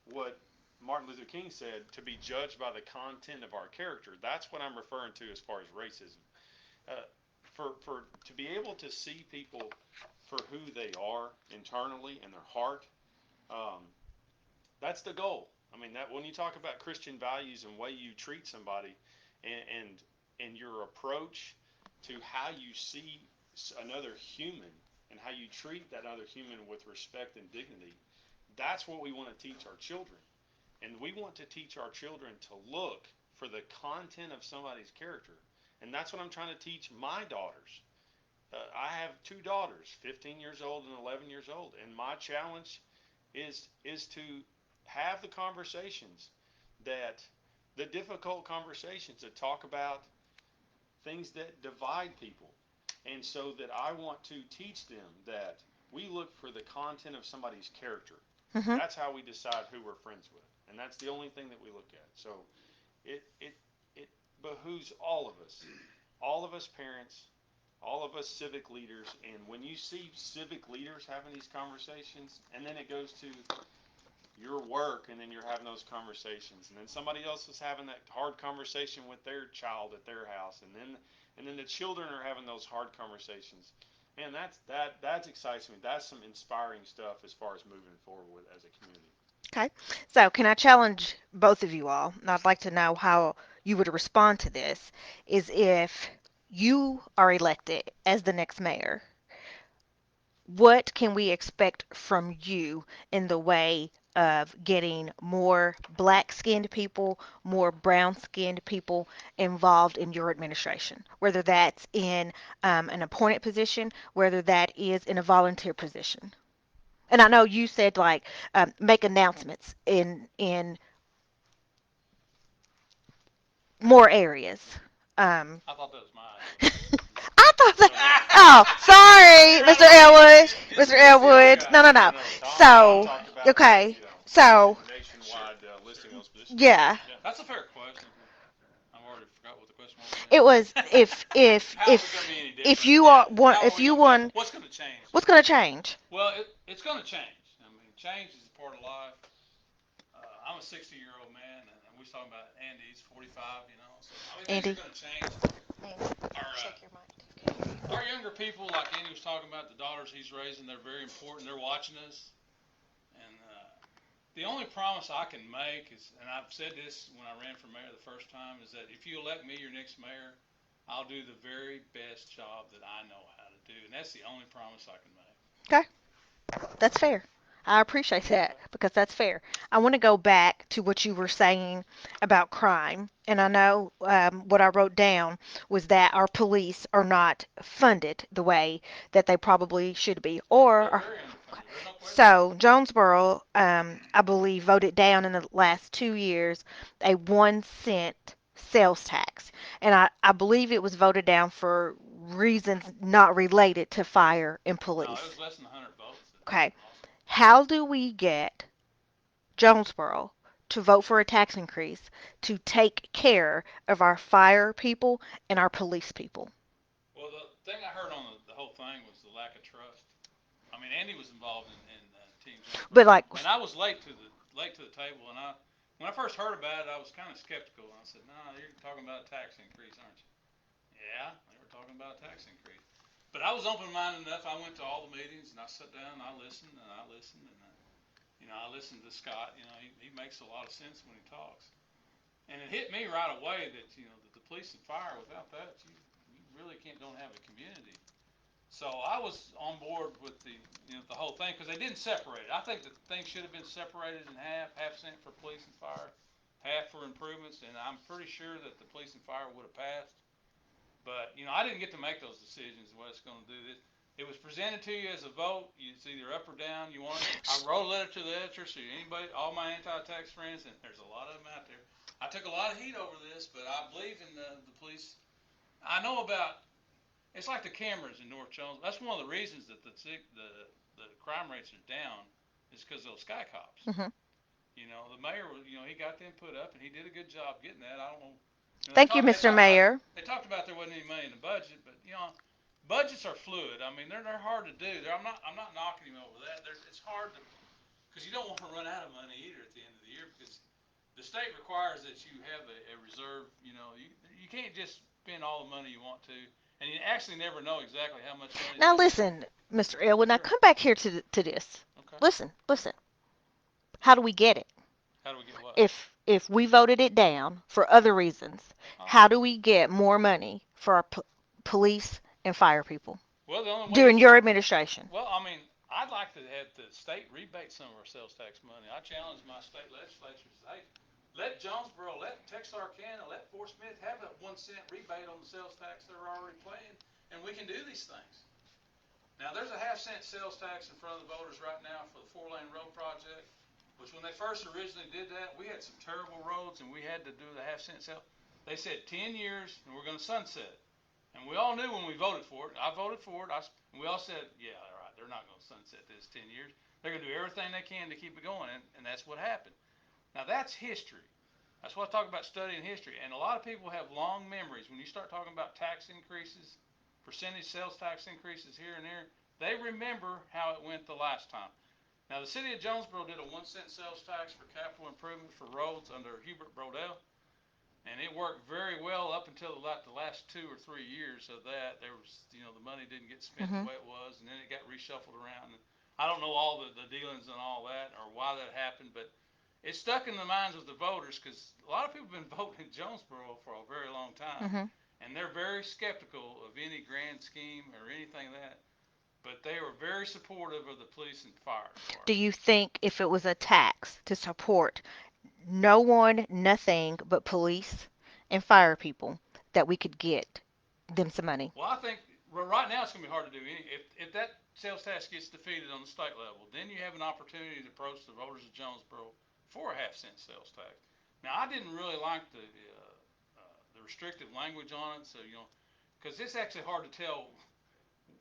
what Martin Luther King said to be judged by the content of our character. That's what I'm referring to as far as racism. Uh, for to be able to see people for who they are internally in their heart, um, that's the goal. I mean that when you talk about Christian values and way you treat somebody, and and your approach to how you see another human and how you treat that other human with respect and dignity, that's what we want to teach our children. And we want to teach our children to look for the content of somebody's character. And that's what I'm trying to teach my daughters. I have two daughters, 15 years old and 11 years old, and my challenge is to have the conversations that the difficult conversations that talk about things that divide people. And so that I want to teach them that we look for the content of somebody's character. Hmm. That's how we decide who we're friends with. And that's the only thing that we look at. So it behooves all of us all of us parents, all of us civic leaders, and when you see civic leaders having these conversations, and then it goes to your work, and then you're having those conversations, and then somebody else is having that hard conversation with their child at their house, and then the children are having those hard conversations. Man, that excites me. That's some inspiring stuff as far as moving forward with as a community. Okay. So, can I challenge both of you all? And I'd like to know how you would respond to this. Is if you are elected as the next mayor, what can we expect from you in the way of getting more black skinned people, more brown skinned people involved in your administration? Whether that's in an appointed position, whether that is in a volunteer position. And I know you said like make announcements in more areas. Um, I thought that was my idea. I thought So that. Oh, sorry, Mr. Elwood. it's Mr. it's the Elwood. No, no, No, no. no. Tom So, talked about okay. making So, sure, nationwide sure. listing those positions. yeah. Yeah, that's a fair question. I've already forgot what the question was It was again. if if How is it going to if be any if different? you Yeah. are one How are if we you going to change? won, What's going to change? what's going to change? Well, it's going to change. I mean, change is a part of life. I'm a 60-year-old man, and we was talking about Andy's 45. So I mean, things are Andy. going to change. Our Check your mic. our younger people, like Andy was talking about, the daughters he's raising, they're very important. They're watching us, and the only promise I can make is, and I've said this when I ran for mayor the first time, is that if you elect me your next mayor, I'll do the very best job that I know how to do, and that's the only promise I can make. Okay, that's fair. I appreciate that because that's fair. I want to go back to what you were saying about crime. And I know what I wrote down was that our police are not funded the way that they probably should be. They're Or, very underfunded. There's no question. so Jonesboro, I believe, voted down in the last 2 years a 1 cent sales tax. And I believe it was voted down for reasons not related to fire and No, it police. was less than 100 votes that Okay. lost it. How do we get Jonesboro to vote for a tax increase to take care of our fire people and our police people? Well, the thing I heard on the whole thing was the lack of trust. I mean, Andy was involved in Team But Jonesboro, like, and I was late to the table. And when I first heard about it, I was kind of skeptical. And I said, "No, you're talking about a tax increase, aren't you?" Yeah, they were talking about a tax increase. But I was open-minded enough. I went to all the meetings and I sat down and I listened and I listened and I listened to Scott. He makes a lot of sense when he talks. And it hit me right away that that the police and fire, without that, you really don't have a community. So I was on board with the whole thing because they didn't separate it. I think that things should have been separated in half cent for police and fire, half for improvements, and I'm pretty sure that the police and fire would have passed. But I didn't get to make those decisions. What it's going to do. It was presented to you as a vote. It's either up or down. You want it. I wrote a letter to the editor, so anybody, all my anti-tax friends, and there's a lot of them out there. I took a lot of heat over this, but I believe in the police. I know about. It's like the cameras in North Jones. That's one of the reasons that the crime rates are down, is because of those sky cops. hmm The mayor, he got them put up, and he did a good job getting that. I don't know. thank you, Mr. Mayor. They talked about there wasn't any money in the budget, but budgets are fluid. I mean, they're hard to do. I'm not knocking him over that. It's hard to, because you don't want to run out of money either at the end of the year, because the state requires that you have a reserve. You can't just spend all the money you want to, and you actually never know exactly how much money is Now going to be. listen, Mr. Elwood. Now Sure. come back here to this. Okay. Listen, listen. How do we get it? How do we get what? If we voted it down for other reasons, Uh, how do we get more money for our police and fire people well, the only way during your administration? Well, I mean, I'd like to have the state rebate some of our sales tax money. I challenge my state legislatures. Hey, let Jonesboro, let Texarkana, let Fort Smith have that 1 cent rebate on the sales tax they're already paying, and we can do these things. Now, there's a half-cent sales tax in front of the voters right now for the 4-lane road project, which when they first originally did that, we had some terrible roads, and we had to do the half-cent sale. They said 10 years, and we're going to sunset it. And we all knew when we voted for it. I voted for it. And we all said, yeah, all right, they're not going to sunset this 10 years. They're going to do everything they can to keep it going, and that's what happened. Now, that's history. That's what I talk about studying history. And a lot of people have long memories. When you start talking about tax increases, percentage sales tax increases here and there, they remember how it went the last time. Now, the city of Jonesboro did a 1 cent sales tax for capital improvement for roads under Hubert Brodell, and it worked very well up until like the last 2 or 3 years of that. There was, the money didn't get spent the Mhm. way it was, and then it got reshuffled around. And I don't know all the dealings and all that or why that happened, but it stuck in the minds of the voters because a lot of people have been voting in Jonesboro for a very long time, Mhm. and they're very skeptical of any grand scheme or anything like that. But they were very supportive of the police and fire Do department. you think if it was a tax to support no one, nothing but police and fire people, that we could get them some money? Well, I think right now it's going to be hard to do. If that sales tax gets defeated on the state level, then you have an opportunity to approach the voters of Jonesboro for a half-cent sales tax. Now, I didn't really like the restrictive language on it, so because it's actually hard to tell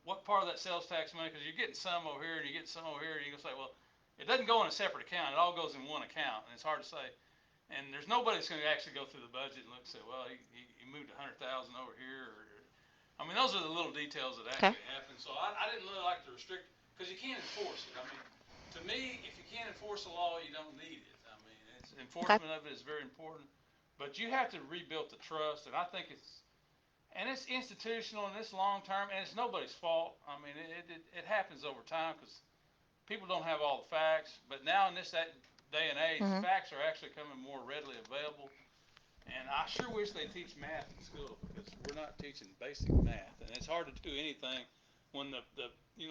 what part of that sales tax money, because you're getting some over here and you're getting some over here, and you're gonna say, well, it doesn't go in a separate account; it all goes in one account, and it's hard to say. And there's nobody that's going to actually go through the budget and look and say, well, he moved 100,000 over here, or I mean, those are the little details that Okay. actually happen. So I didn't really like to restrict because you can't enforce it. I mean, to me, if you can't enforce a law, you don't need it. I mean, Okay. enforcement of it is very important, but you have to rebuild the trust, and I think it's institutional and it's long term, and it's nobody's fault. I mean, it happens over time because people don't have all the facts. But now in this day and age, Mhm. facts are actually coming more readily available. And I sure wish they teach math in school because we're not teaching basic math, and it's hard to do anything when the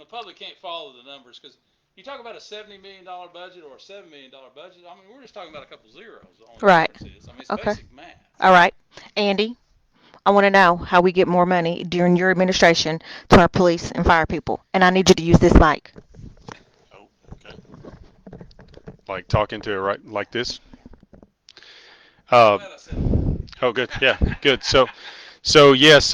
public can't follow the numbers because you talk about a $70 million budget or a $7 million budget. I mean, we're just talking about a couple zeros. The only Right. difference is, I mean, it's Okay. basic math. All right. Andy, I want to know how we get more money during your administration to our police and fire people. And I need you to use this mic. Oh, okay. Like talking to it right like this. I'm Uh, glad I said all oh, good. Yeah, good. So yes,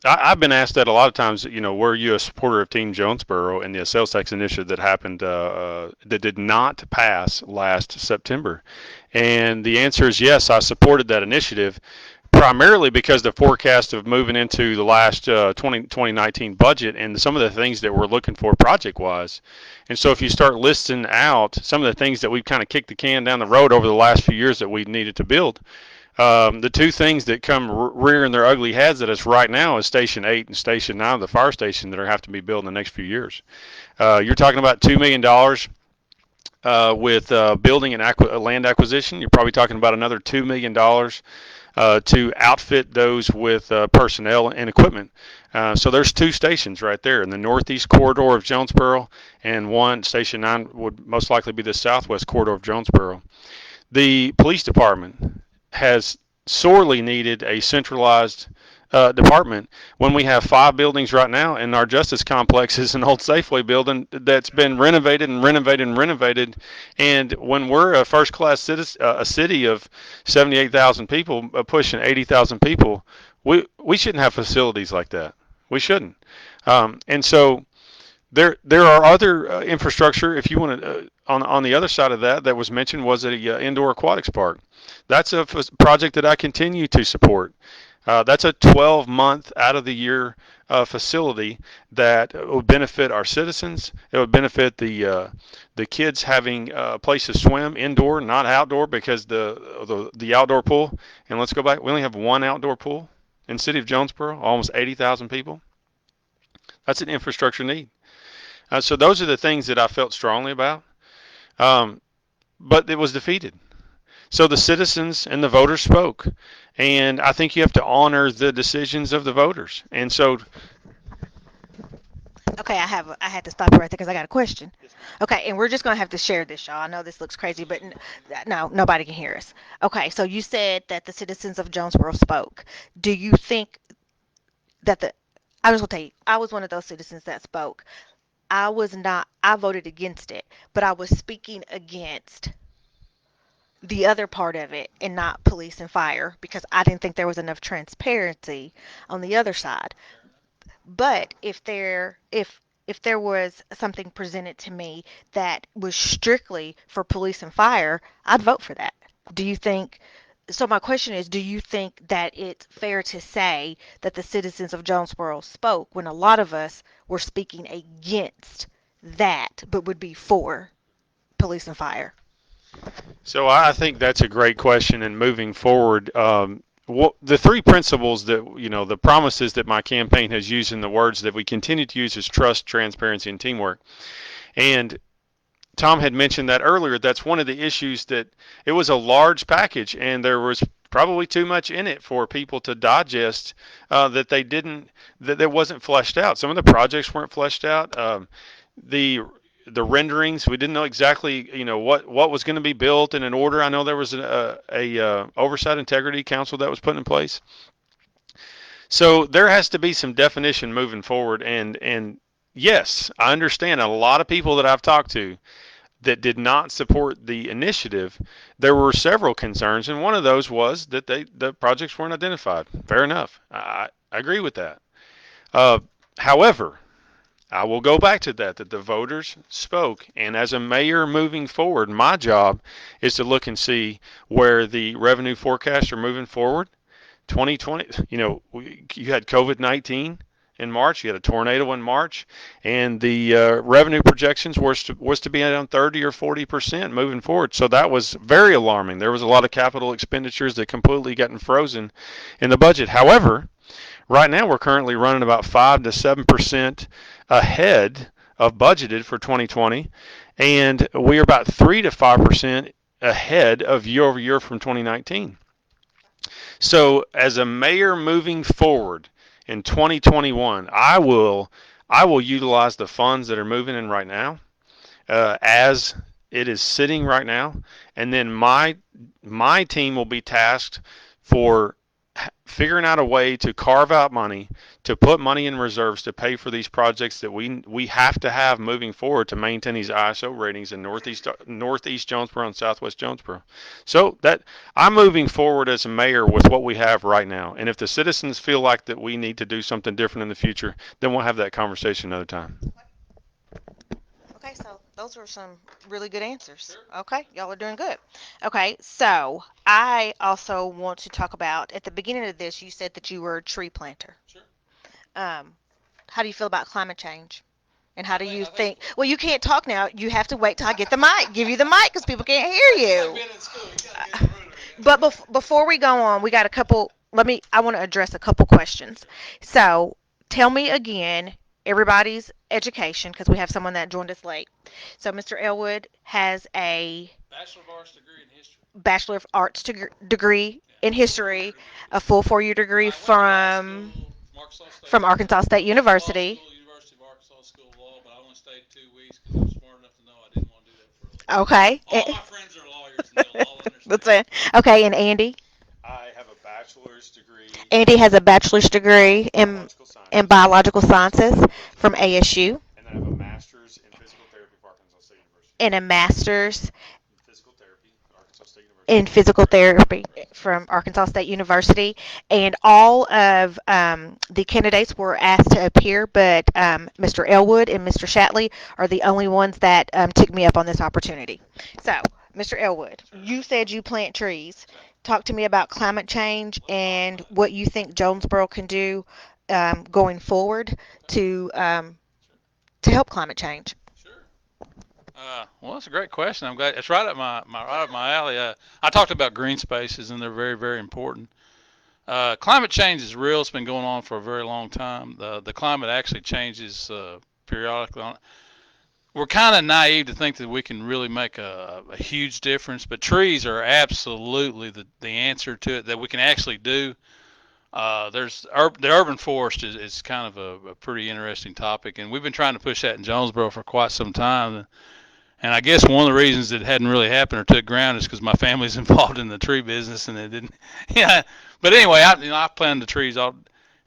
I've been asked that a lot of times. Were you a supporter of Team Jonesboro and the sales tax initiative that happened that did not pass last September? And the answer is yes. I supported that initiative primarily because the forecast of moving into the last 2019 budget and some of the things that we're looking for project wise. And so if you start listing out some of the things that we've kind of kicked the can down the road over the last few years that we needed to build, the two things that come rearing their ugly heads at us right now is Station 8 and Station 9, the fire station that are have to be built in the next few years. You're talking about $2 million with building and land acquisition. You're probably talking about another $2 million to outfit those with personnel and equipment. So there's two stations right there in the northeast corridor of Jonesboro, and one Station 9 would most likely be the southwest corridor of Jonesboro. The police department has sorely needed a centralized department when we have five buildings right now, and our justice complex is an old Safeway building that's been renovated and renovated and renovated. And when we're a first-class a city of 78,000 people, pushing 80,000 people, we shouldn't have facilities like that. We shouldn't. And so there are other infrastructure. If you want to, on the other side of that was mentioned was a indoor aquatics park. That's a project that I continue to support. That's a 12-month out of the year facility that would benefit our citizens. It would benefit the kids having a place to swim indoor, not outdoor, because the outdoor pool. And let's go back. We only have one outdoor pool in the city of Jonesboro, almost 80,000 people. That's an infrastructure need. So those are the things that I felt strongly about. Um, but it was defeated. So the citizens and the voters spoke. And I think you have to honor the decisions of the voters. And so, Okay, I had to stop you right there because I got a question. yes, ma'am. Okay, and we're just gonna have to share this, y'all. I know this looks crazy, but no, nobody can hear us. Okay, so you said that the citizens of Jonesboro spoke. Do you think that the I was gonna tell you, I was one of those citizens that spoke. I was not. I voted against it, but I was speaking against the other part of it and not police and fire because I didn't think there was enough transparency on the other side. Fair enough. But if there was something presented to me that was strictly for police and fire, I'd vote for that. Do you think So my question is, do you think that it's fair to say that the citizens of Jonesboro spoke when a lot of us were speaking against that, but would be for police and fire? So I think that's a great question. And moving forward, the three principles that the promises that my campaign has used in the words that we continue to use is trust, transparency, and teamwork. And Tom had mentioned that earlier. That's one of the issues, that it was a large package and there was probably too much in it for people to digest, that they didn't that wasn't fleshed out. Some of the projects weren't fleshed out. The the renderings, we didn't know exactly what was going to be built in an order. I know there was a oversight integrity council that was put in place. So there has to be some definition moving forward. And yes, I understand a lot of people that I've talked to that did not support the initiative. There were several concerns, and one of those was that the projects weren't identified. Fair enough. I agree with that. Uh, However, I will go back to that the voters spoke, and as a mayor moving forward, my job is to look and see where the revenue forecasts are moving forward. 2020, you had COVID-19 in March, you had a tornado in March, and the revenue projections was to be around 30 or 40% moving forward. So that was very alarming. There was a lot of capital expenditures that completely gotten frozen in the budget. However, right now we're currently running about 5 to 7% ahead of budgeted for 2020, and we are about 3 to 5% ahead of year over year from 2019. So, as a mayor moving forward in 2021, I will utilize the funds that are moving in right now, as it is sitting right now, and then my team will be tasked for figuring out a way to carve out money, to put money in reserves to pay for these projects that we have to have moving forward to maintain these ISO ratings in Northeast Jonesboro and Southwest Jonesboro. So that I'm moving forward as a mayor with what we have right now. And if the citizens feel like that we need to do something different in the future, then we'll have that conversation another time. Okay, so those were some really good answers. Sure. Okay, y'all are doing good. Okay, so I also want to talk about, at the beginning of this, you said that you were a tree planter. Sure. Um, how do you feel about climate change? And how I do think you I think think? Well, you can't talk now. You have to wait till I get the mic, give you the mic, because people can't hear it's like you. being in school. You gotta get in the rotary. But before we go on, we got a couple. I want to address a couple questions. So tell me again everybody's education, because we have someone that joined us late. So Mr. Elwood has a Bachelor of Arts degree in history. Bachelor of Arts degree Yeah, in full 4 year history, degree. a full 4-year And degree I went to law school from Arkansas State Law University. School, University of Arkansas School of Law, but I only stayed 2 weeks because I was smart enough to know I didn't want to do that for a living. Okay. All my friends are lawyers, and they'll all That's understand. it. Okay, and Andy. I have a bachelor's degree Andy has a bachelor's degree biological in sciences biological sciences from from ASU, ASU and then I have a master's in physical therapy from Arkansas State University. and a master's Physical therapy, Arkansas State in University. physical therapy from Arkansas State University. And all of the candidates were asked to appear, but Mr. Elwood and Mr. Shatley are the only ones that took me up on this opportunity. So, Mr. Elwood, Sure. you said you plant trees. Okay. Talk to me about climate change Let's talk and about it. what you think Jonesboro can do going forward Okay. Sure. to help climate change. Sure. Well, that's a great question. I'm glad it's right up right up my alley. I talked about green spaces, and they're very, very important. Climate change is real. It's been going on for a very long time. The climate actually changes periodically. We're kind of naive to think that we can really make a huge difference, but trees are absolutely the answer to it that we can actually do. The urban forest is kind of a pretty interesting topic, and we've been trying to push that in Jonesboro for quite some time. And I guess one of the reasons it hadn't really happened or took ground is because my family's involved in the tree business, and it didn't. Yeah. But anyway, I planted the trees all.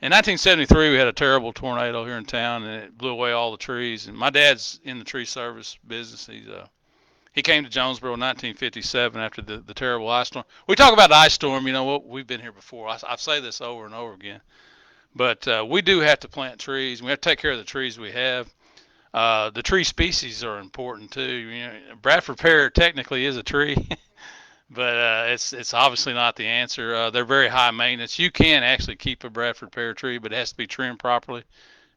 In 1973, we had a terrible tornado here in town, and it blew away all the trees. And my dad's in the tree service business. He came to Jonesboro in 1957 after the terrible ice storm. We talk about the ice storm. You know what? We've been here before. I say this over and over again. But we do have to plant trees. We have to take care of the trees we have. The tree species are important too. Bradford pear technically is a tree, but it's obviously not the answer. They're very high maintenance. You can actually keep a Bradford pear tree, but it has to be trimmed properly.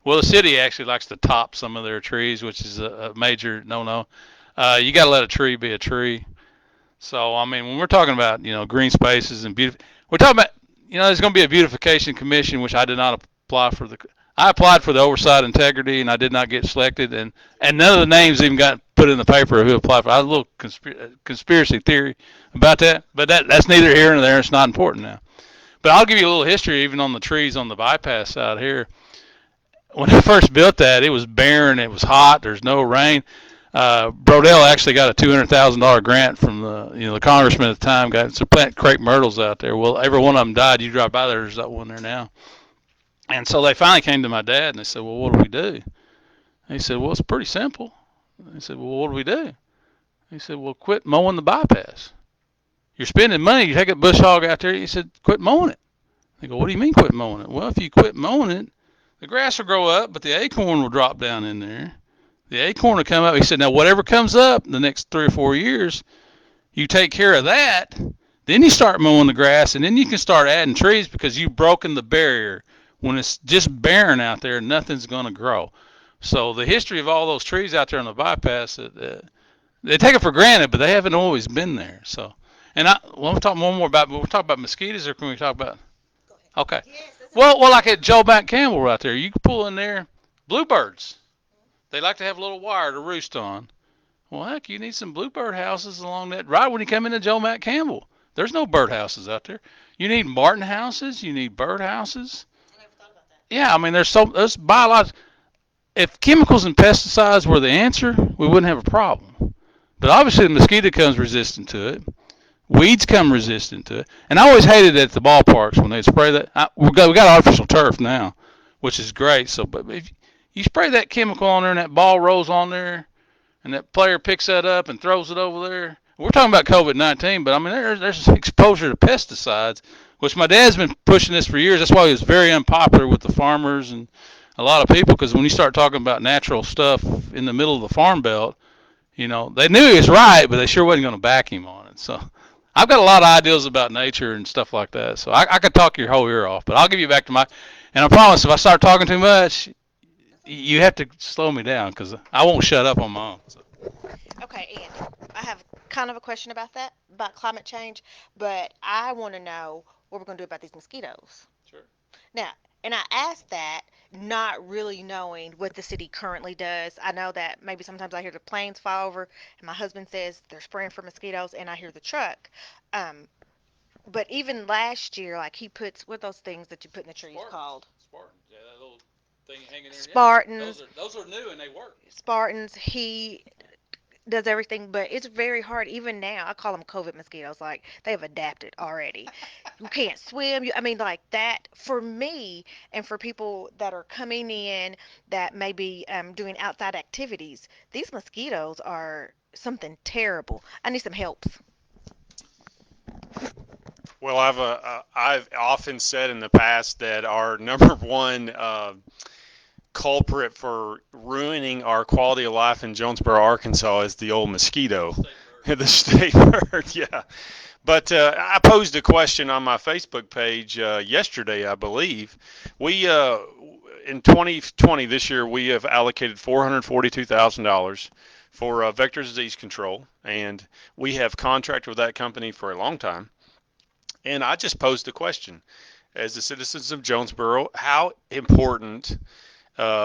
Well, the city actually likes to top some of their trees, which is a major no-no. You got to let a tree be a tree. So I mean, when we're talking about green spaces and beautiful, we're talking about there's going to be a beautification commission, which I did not apply for the. I applied for the oversight integrity, and I did not get selected, and none of the names even got put in the paper who applied for. I had a little conspiracy theory about that, but that's neither here nor there. It's not important now. But I'll give you a little history, even on the trees on the bypass out here. When I first built that, it was barren. It was hot. There's no rain. Brodell actually got a $200,000 grant from the congressman at the time. Got to plant crepe myrtles out there. Well, every one of them died. You drive by there's that one there now. And so they finally came to my dad and they said, "Well, what do we do?" And he said, "Well, it's pretty simple." And they said, "Well, what do we do?" He said, "Well, quit mowing the bypass. You're spending money. You take a bush hog out there." He said, "Quit mowing it." They go, "What do you mean quit mowing it?" "Well, if you quit mowing it, the grass will grow up, but the acorn will drop down in there. The acorn will come up." He said, "Now, whatever comes up the next 3 or 4 years, you take care of that. Then you start mowing the grass, and then you can start adding trees because you've broken the barrier. When it's just barren out there, nothing's going to grow." So the history of all those trees out there on the bypass, they take it for granted, but they haven't always been there. So, and we'll talk one more about. We'll talk about mosquitoes, or can we talk about? Okay. Well, like at Joe Mac Campbell right there, you can pull in there bluebirds. They like to have a little wire to roost on. Well, heck, you need some bluebird houses along that. Right when you come into Joe Mac Campbell, there's no bird houses out there. You need martin houses. You need bird houses. Yeah, I mean, there's biological. If chemicals and pesticides were the answer, we wouldn't have a problem. But obviously, the mosquito comes resistant to it. Weeds come resistant to it. And I always hated it at the ballparks when they spray that. We got artificial turf now, which is great. So, but if you spray that chemical on there and that ball rolls on there, and that player picks that up and throws it over there. We're talking about COVID-19, but I mean there's exposure to pesticides, which my dad's been pushing this for years. That's why he was very unpopular with the farmers and a lot of people, because when you start talking about natural stuff in the middle of the farm belt, they knew he was right, but they sure wasn't going to back him on it. So I've got a lot of ideas about nature and stuff like that. So I could talk your whole ear off, but I'll give you back to my. And I promise, if I start talking too much, you have to slow me down because I won't shut up on my own. So. Okay, Andy, I have kind of a question about that, about climate change, but I want to know what we're going to do about these mosquitoes. Sure. Now, and I asked that not really knowing what the city currently does. I know that maybe sometimes I hear the planes fly over, and my husband says they're spraying for mosquitoes, and I hear the truck. Um, but even last year, like he puts, what are those things that you put in the trees Spartans. called? Spartans. Yeah, that little thing hanging there. Yeah. Spartans. Those are new and they work. Spartans. He does everything, but it's very hard. Even now, I call them COVID mosquitoes. Like they've adapted already. You can't swim. I mean, like that for me and for people that are coming in that may be doing outside activities. These mosquitoes are something terrible. I need some help. Well, I've often said in the past that our number one culprit for ruining our quality of life in Jonesboro, Arkansas, is the old mosquito, the state bird. Yeah. But I posed a question on my Facebook page yesterday, I believe. We in 2020 this year we have allocated $442,000 for vector disease control, and we have contracted with that company for a long time. And I just posed a question: as the citizens of Jonesboro, how important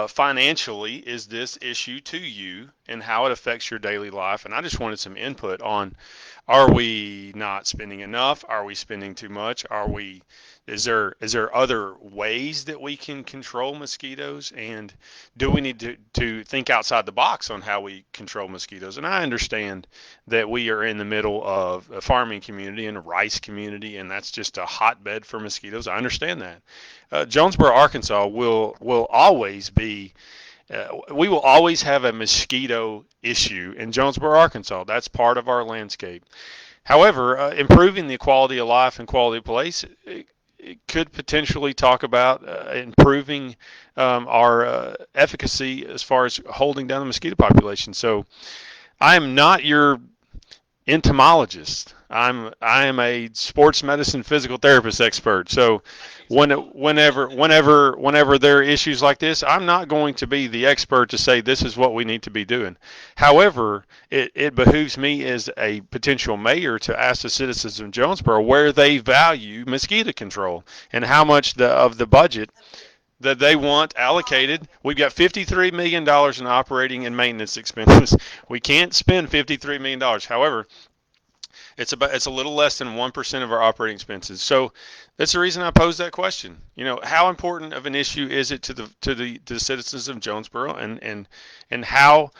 financially is this issue to you and how it affects your daily life? And I just wanted some input on, are we not spending enough? Are we spending too much? Is there other ways that we can control mosquitoes? And do we need to think outside the box on how we control mosquitoes? And I understand that we are in the middle of a farming community and a rice community, and that's just a hotbed for mosquitoes. I understand that. Jonesboro, Arkansas will always be we will always have a mosquito issue in Jonesboro, Arkansas. That's part of our landscape. However, improving the quality of life and quality of place, it could potentially talk about improving our efficacy as far as holding down the mosquito population. So I am not your entomologist. I am a sports medicine physical therapist expert. So I can't speak on it. whenever there are issues like this, I'm not going to be the expert to say this is what we need to be doing. However, it behooves me as a potential mayor to ask the citizens of Jonesboro where they value mosquito control and how much of the budget that they want allocated. We've got $53 million in operating and maintenance expenses. We can't spend $53 million. However, it's a little less than 1% of our operating expenses. So that's the reason I posed that question. How important of an issue is it to the citizens of Jonesboro, and how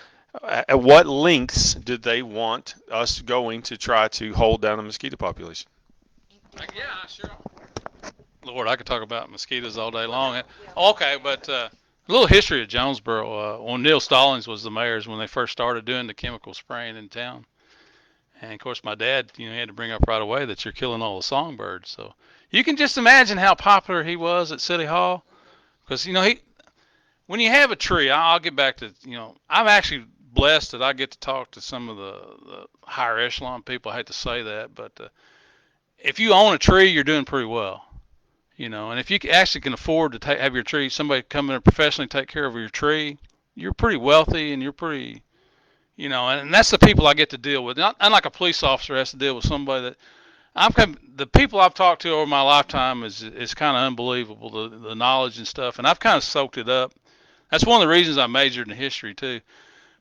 at what lengths did they want us going to try to hold down the mosquito population? Yeah, sure. Lord, I could talk about mosquitoes all day long. Okay, but a little history of Jonesboro. When Neil Stallings was the mayor, when they first started doing the chemical spraying in town. And of course, my dad, he had to bring up right away that you're killing all the songbirds. So you can just imagine how popular he was at City Hall. Because when you have a tree, I'll get back to, I'm actually blessed that I get to talk to some of the higher echelon people. I hate to say that, but if you own a tree, you're doing pretty well. And if you actually can afford to have your tree, somebody come in and professionally take care of your tree, you're pretty wealthy and you're pretty, and that's the people I get to deal with. Not unlike a police officer has to deal with somebody that the people I've talked to over my lifetime is kind of unbelievable, the knowledge and stuff, and I've kind of soaked it up. That's one of the reasons I majored in history too.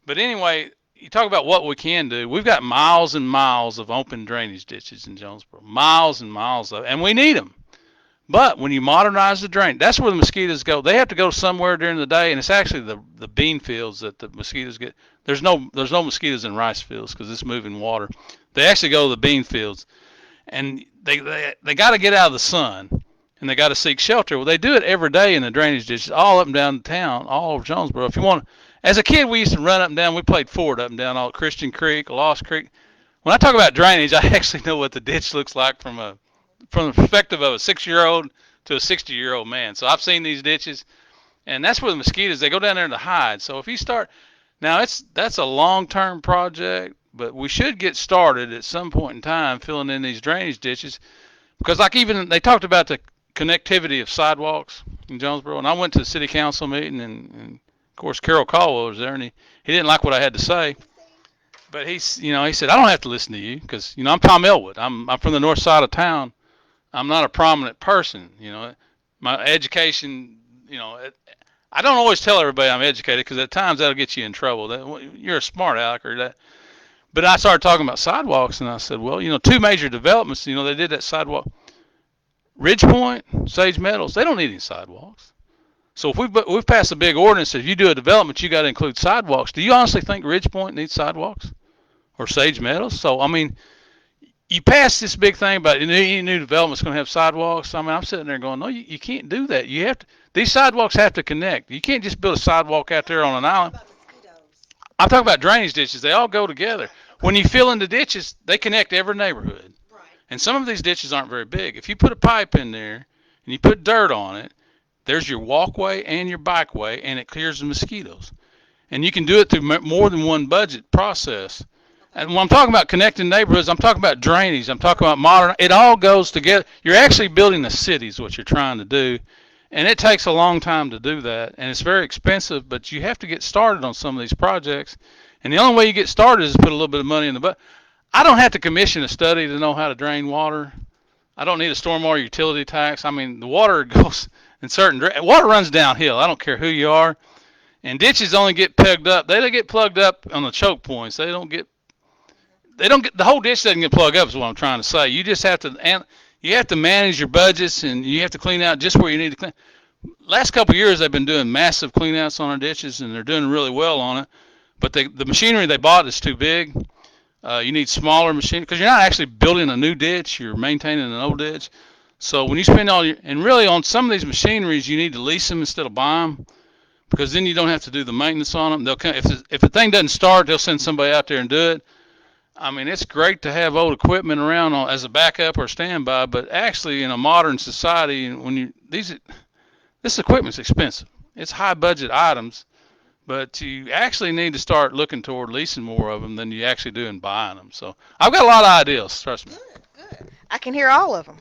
But anyway, you talk about what we can do. We've got miles and miles of open drainage ditches in Jonesboro, miles and miles of, and we need them. But when you modernize the drain, that's where the mosquitoes go. They have to go somewhere during the day, and it's actually the bean fields that the mosquitoes get. There's no mosquitoes in rice fields because it's moving water. They actually go to the bean fields, and they got to get out of the sun, and they got to seek shelter. Well, they do it every day in the drainage ditches, all up and down the town, all over Jonesboro. If you want, as a kid, we used to run up and down. We played ford up and down all Christian Creek, Lost Creek. When I talk about drainage, I actually know what the ditch looks like from the perspective of a 6-year-old to a 60-year-old man. So I've seen these ditches, and that's where the mosquitoes, they go down there to hide. So if you start, now that's a long-term project, but we should get started at some point in time filling in these drainage ditches, because like even they talked about the connectivity of sidewalks in Jonesboro, and I went to the city council meeting, and of course Carol Caldwell was there, and he didn't like what I had to say. But he said, I don't have to listen to you because, I'm Tom Elwood. I'm from the north side of town. I'm not a prominent person, My education, I don't always tell everybody I'm educated because at times that'll get you in trouble. You're a smart aleck or that. But I started talking about sidewalks, and I said, well, two major developments, they did that sidewalk. Ridge Point, Sage Meadows, they don't need any sidewalks. So if we've passed a big ordinance that if you do a development, you got to include sidewalks. Do you honestly think Ridge Point needs sidewalks or Sage Meadows? So I mean, you pass this big thing about any new development's going to have sidewalks. I mean, I'm sitting there going, no, you can't do that. You have to. These sidewalks have to connect. You can't just build a sidewalk out there on an island. I'm talking about drainage ditches. They all go together. When you fill in the ditches, they connect every neighborhood. And some of these ditches aren't very big. If you put a pipe in there and you put dirt on it, there's your walkway and your bikeway, and it clears the mosquitoes. And you can do it through more than one budget process. And when I'm talking about connecting neighborhoods, I'm talking about drainage. I'm talking about modern. It all goes together. You're actually building a city is what you're trying to do. And it takes a long time to do that. And it's very expensive, but you have to get started on some of these projects. And the only way you get started is to put a little bit of money in the budget. I don't have to commission a study to know how to drain water. I don't need a stormwater utility tax. I mean, the water goes in water runs downhill. I don't care who you are. And ditches only get plugged up. They don't get plugged up on the choke points. They don't get the whole ditch doesn't get plugged up is what I'm trying to say. You just have to manage your budgets, and you have to clean out just where you need to clean. Last couple of years they've been doing massive cleanouts on our ditches, and they're doing really well on it. But the machinery they bought is too big. You need smaller machinery because you're not actually building a new ditch. You're maintaining an old ditch. So when you spend and really on some of these machineries, you need to lease them instead of buy them, because then you don't have to do the maintenance on them. They'll come, if the thing doesn't start, they'll send somebody out there and do it. I mean, it's great to have old equipment around as a backup or standby, but actually in a modern society, this equipment's expensive. It's high budget items, but you actually need to start looking toward leasing more of them than you actually do in buying them. So I've got a lot of ideas, trust me. Good, good. I can hear all of them.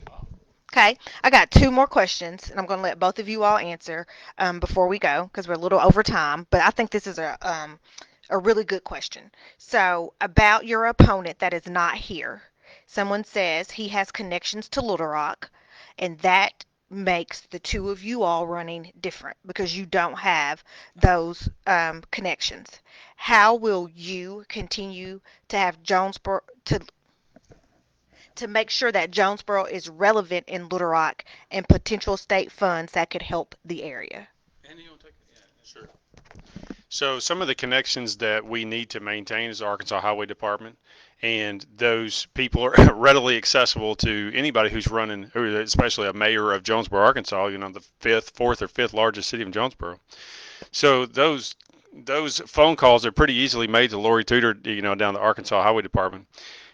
Okay, I got two more questions, and I'm going to let both of you all answer before we go because we're a little over time. But I think this is a really good question. So, about your opponent that is not here, someone says he has connections to Little Rock, and that makes the two of you all running different because you don't have those connections. How will you continue to have Jonesboro to make sure that Jonesboro is relevant in Little Rock and potential state funds that could help the area? Andy, you want to take it? Yeah. Sure. So some of the connections that we need to maintain is the Arkansas Highway Department, and those people are readily accessible to anybody who's running, especially a mayor of Jonesboro, Arkansas. You know, the fourth or fifth largest city of Jonesboro. So those phone calls are pretty easily made to Lori Tudor, you know, down the Arkansas Highway Department.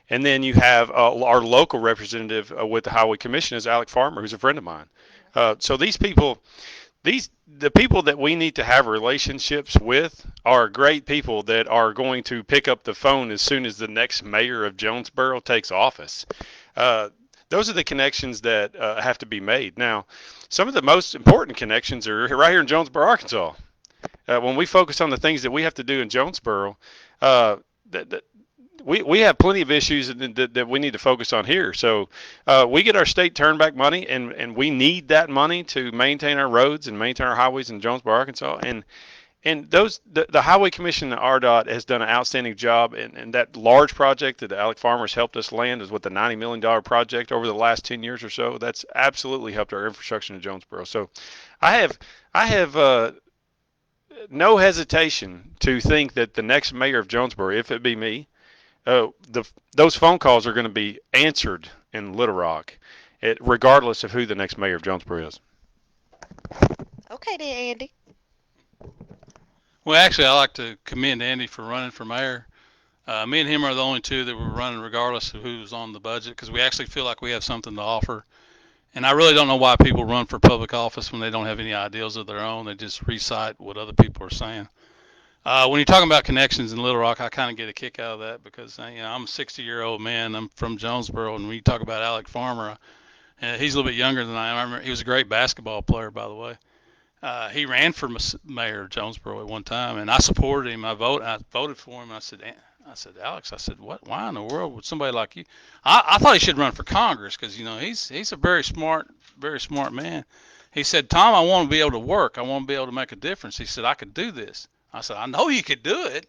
And then you have our local representative with the Highway Commission is Alec Farmer, who's a friend of mine. So the people that we need to have relationships with are great people that are going to pick up the phone as soon as the next mayor of Jonesboro takes office. Uh, those are the connections that have to be made. Now, some of the most important connections are right here in Jonesboro, Arkansas. When we focus on the things that we have to do in Jonesboro, uh, that we have plenty of issues that we need to focus on here. So we get our state turnback money, and we need that money to maintain our roads and maintain our highways in Jonesboro, Arkansas. And the Highway Commission and RDOT has done an outstanding job. And that large project that Alec Farmers helped us land is with the $90 million project over the last 10 years or so. That's absolutely helped our infrastructure in Jonesboro. So I have no hesitation to think that the next mayor of Jonesboro, if it be me, the those phone calls are going to be answered in Little Rock, regardless of who the next mayor of Jonesboro is. Okay, then, Andy. Well, actually, I like to commend Andy for running for mayor. Me and him are the only two that were running regardless of who was on the budget because we actually feel like we have something to offer. And I really don't know why people run for public office when they don't have any ideals of their own. They just recite what other people are saying. When you're talking about connections in Little Rock, I kind of get a kick out of that because I'm a 60-year-old man. I'm from Jonesboro, and when you talk about Alec Farmer, he's a little bit younger than I am. I remember he was a great basketball player, by the way. He ran for mayor of Jonesboro at one time, and I supported him. I voted for him. And I said, Alex, I said, what? Why in the world would somebody like you? I thought he should run for Congress because he's a very smart man. He said, Tom, I want to be able to work. I want to be able to make a difference. He said, I could do this. I said, I know you could do it,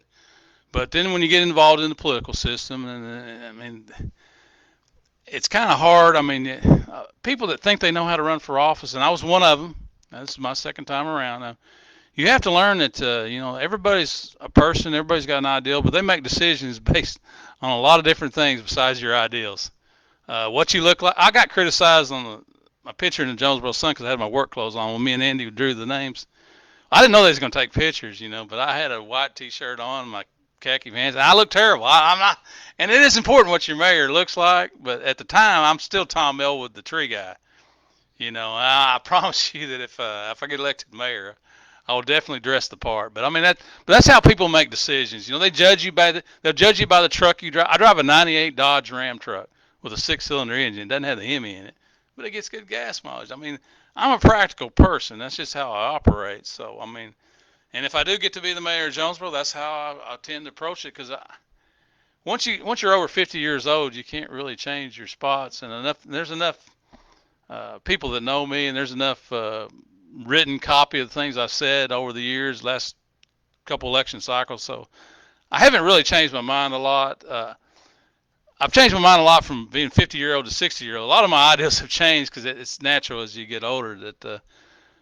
but then when you get involved in the political system, and I mean, it's kind of hard. I mean, people that think they know how to run for office, and I was one of them. This is my second time around. You have to learn that everybody's a person, everybody's got an ideal, but they make decisions based on a lot of different things besides your ideals. What you look like. I got criticized on my picture in the Jonesboro Sun because I had my work clothes on when me and Andy drew the names. I didn't know they was gonna take pictures, but I had a white T-shirt on, my khaki pants, and I look terrible. I'm not, and it is important what your mayor looks like, but at the time, I'm still Tom Elwood, the tree guy. I promise you that if I get elected mayor, I will definitely dress the part. But I mean but that's how people make decisions. They'll judge you by the truck you drive. I drive a '98 Dodge Ram truck with a six-cylinder engine. It doesn't have the Hemi in it, but it gets good gas mileage. I mean, I'm a practical person. That's just how I operate. So I mean, and if I do get to be the mayor of Jonesboro, that's how I tend to approach it. Because once you're over 50 years old, you can't really change your spots, and there's enough people that know me, and there's enough written copy of the things I've said over the years, last couple election cycles. So I haven't really changed my mind a lot. I've changed my mind a lot from being 50-year-old to 60-year-old. A lot of my ideas have changed because it's natural as you get older.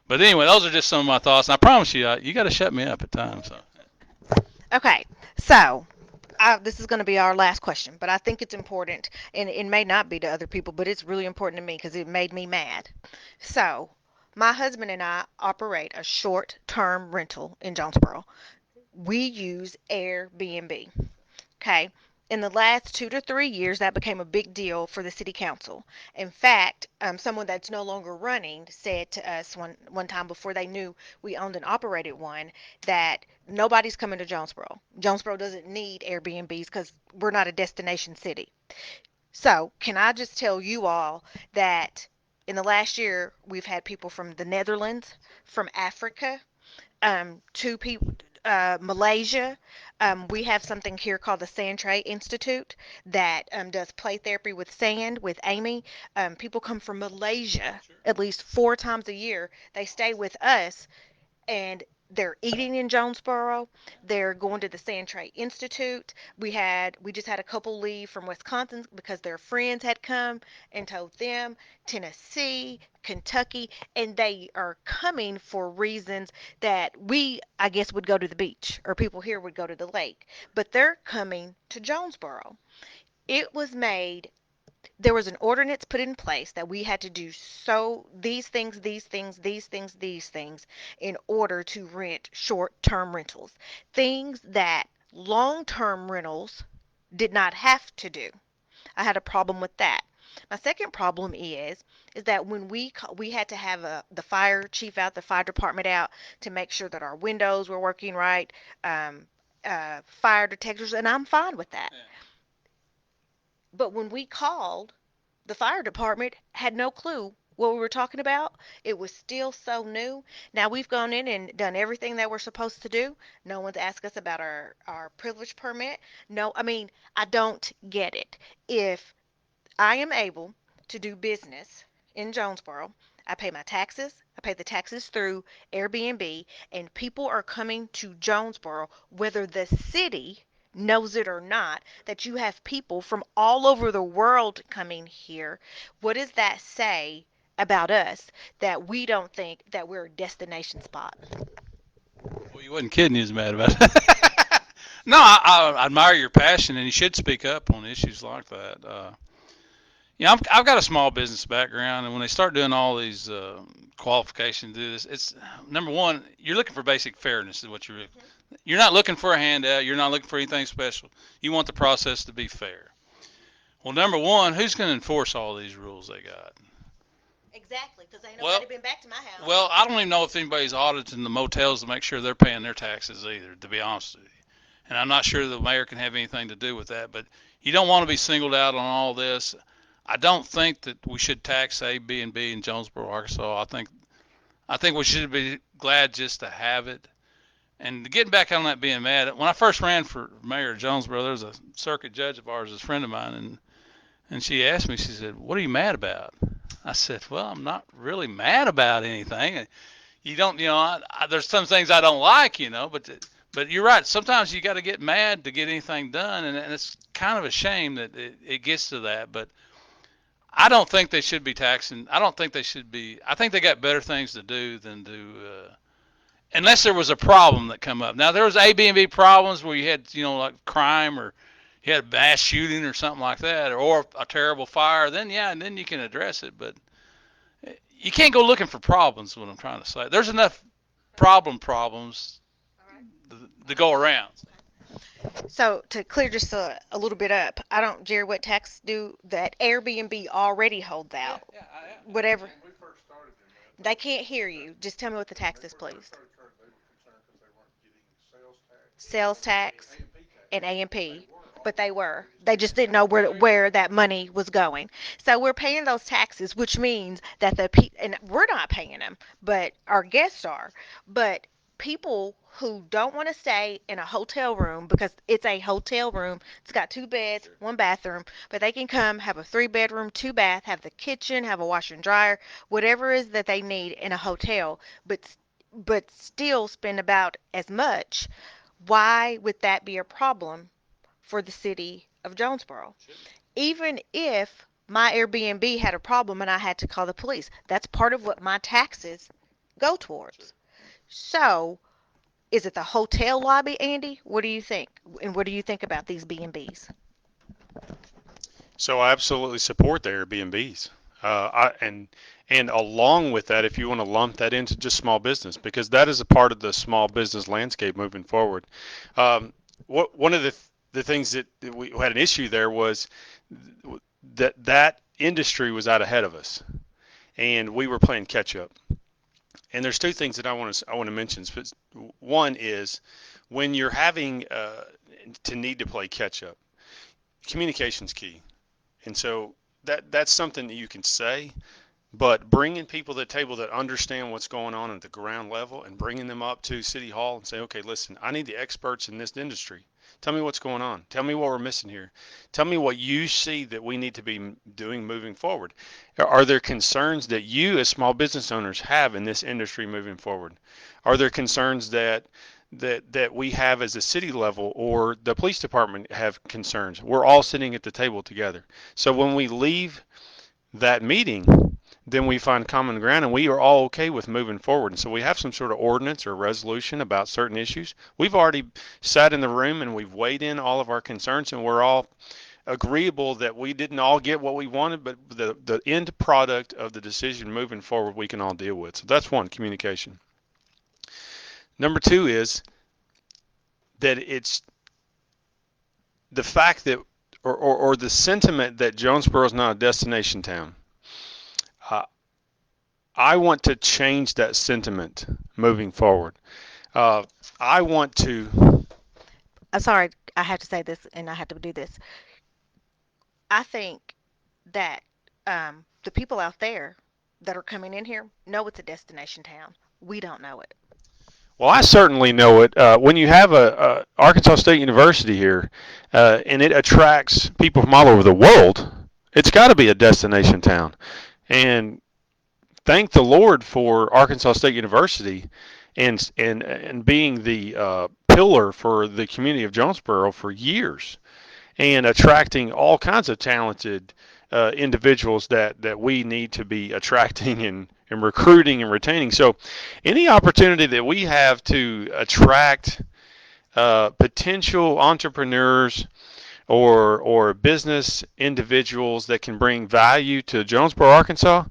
But anyway, those are just some of my thoughts. And I promise you, you got to shut me up at times. So. Okay, so this is going to be our last question, but I think it's important, and it may not be to other people, but it's really important to me because it made me mad. So, my husband and I operate a short term rental in Jonesboro. We use Airbnb. Okay. In the last 2 to 3 years, that became a big deal for the city council. In fact, someone that's no longer running said to us one time before they knew we owned and operated one that nobody's coming to Jonesboro. Jonesboro doesn't need Airbnbs because we're not a destination city. So, can I just tell you all that in the last year, we've had people from the Netherlands, from Africa, two people, Malaysia. We have something here called the Sand Tray Institute that does play therapy with sand with Amy. People come from Malaysia at least 4 times a year. They stay with us and they're eating in Jonesboro. They're going to the Sand Tray Institute. We just had a couple leave from Wisconsin because their friends had come and told them Tennessee, Kentucky, and they are coming for reasons that we I guess would go to the beach or people here would go to the lake, but they're coming to Jonesboro. It was made There was an ordinance put in place that we had to do so these things in order to rent short-term rentals. Things that long-term rentals did not have to do. I had a problem with that. My second problem is that when we had to have the fire chief out, the fire department out to make sure that our windows were working right, fire detectors, and I'm fine with that. Yeah. But when we called, the fire department had no clue what we were talking about. It was still so new. Now we've gone in and done everything that we're supposed to do. No one's asked us about our privilege permit. No, I mean, I don't get it. If I am able to do business in Jonesboro. I pay my taxes. I pay the taxes through Airbnb, and people are coming to Jonesboro, whether the city knows it or not, that you have people from all over the world coming here. What does that say about us that we don't think that we're a destination spot? Well, you wasn't kidding. You was mad about it. No, I admire your passion, and you should speak up on issues like that. I've got a small business background, and when they start doing all these qualifications to do this, it's number one, you're looking for basic fairness. Is what you're not looking for a handout. You're not looking for anything special. You want the process to be fair. Well, number one, who's going to enforce all these rules they got? Exactly, because ain't Well, nobody been back to my house. well, I don't even know if anybody's auditing the motels to make sure they're paying their taxes either, to be honest with you. And I'm not sure the mayor can have anything to do with that, but you don't want to be singled out on all this. I don't think that we should tax A, B, and B in Jonesboro, Arkansas. I think we should be glad just to have it. And getting back on that being mad, when I first ran for mayor of Jonesboro, there was a circuit judge of ours, a friend of mine, and she asked me, she said, "What are you mad about?" I said, "Well, I'm not really mad about anything. You don't, there's some things I don't like, but you're right. Sometimes you got to get mad to get anything done, and it's kind of a shame that it gets to that. But I don't think they should be taxing. I don't think they should be. I think they got better things to do than to, unless there was a problem that come up. Now there was Airbnb problems where you had, like crime or you had a mass shooting or something like that, or a terrible fire. Then yeah, and then you can address it. But you can't go looking for problems. Is what I'm trying to say. There's enough problems to go around. So to clear just a little bit up, I don't, Jerry, what tax do that Airbnb already holds Yeah, out? yeah, Whatever. When we first started them, They can't hear you. Just tell me what the tax is, when we please. first started Kurt, they were concerned because they weren't getting sales tax Sales tax and A&P tax. and They A&P. were But they already were. raised. They just didn't know where that money was going. So we're paying those taxes, which means that and we're not paying them, but our guests are. But people who don't want to stay in a hotel room because it's a hotel room, it's got 2 beds, 1 bathroom, but they can come have a 3 bedroom, 2 bath, have the kitchen, have a washer and dryer, whatever it is that they need in a hotel, but still spend about as much. Why would that be a problem for the city of Jonesboro? Even if my Airbnb had a problem and I had to call the police, that's part of what my taxes go towards. So, is it the hotel lobby, Andy? What do you think? And what do you think about these B&Bs? So I absolutely support the Airbnbs. And along with that, if you want to lump that into just small business, because that is a part of the small business landscape moving forward. One of the the things that we had an issue there was that industry was out ahead of us, and we were playing catch up. And there's two things that I want to mention. One is when you're having to need to play catch up, communication's key. And so that's something that you can say, but bringing people to the table that understand what's going on at the ground level and bringing them up to City Hall and say, okay, listen, I need the experts in this industry. Tell me what's going on. Tell me what we're missing here. Tell me what you see that we need to be doing moving forward. Are there concerns that you as small business owners have in this industry moving forward? Are there concerns that we have as a city level or the police department have concerns? We're all sitting at the table together. So when we leave that meeting, then we find common ground and we are all okay with moving forward. And so we have some sort of ordinance or resolution about certain issues. We've already sat in the room and we've weighed in all of our concerns, and we're all agreeable that we didn't all get what we wanted, but the end product of the decision moving forward we can all deal with. So that's one, communication. Number two is that it's the fact that or the sentiment that Jonesboro is not a destination town. Uh, I want to change that sentiment moving forward. Uh, I want to. Sorry, I have to say this and I have to do this. I think that the people out there that are coming in here know it's a destination town. We don't know it. Well, I certainly know it. When you have a Arkansas State University here, and it attracts people from all over the world, it's got to be a destination town. And thank the Lord for Arkansas State University and being the pillar for the community of Jonesboro for years, and attracting all kinds of talented individuals that we need to be attracting and recruiting and retaining. So, any opportunity that we have to attract potential entrepreneurs or business individuals that can bring value to Jonesboro, Arkansas,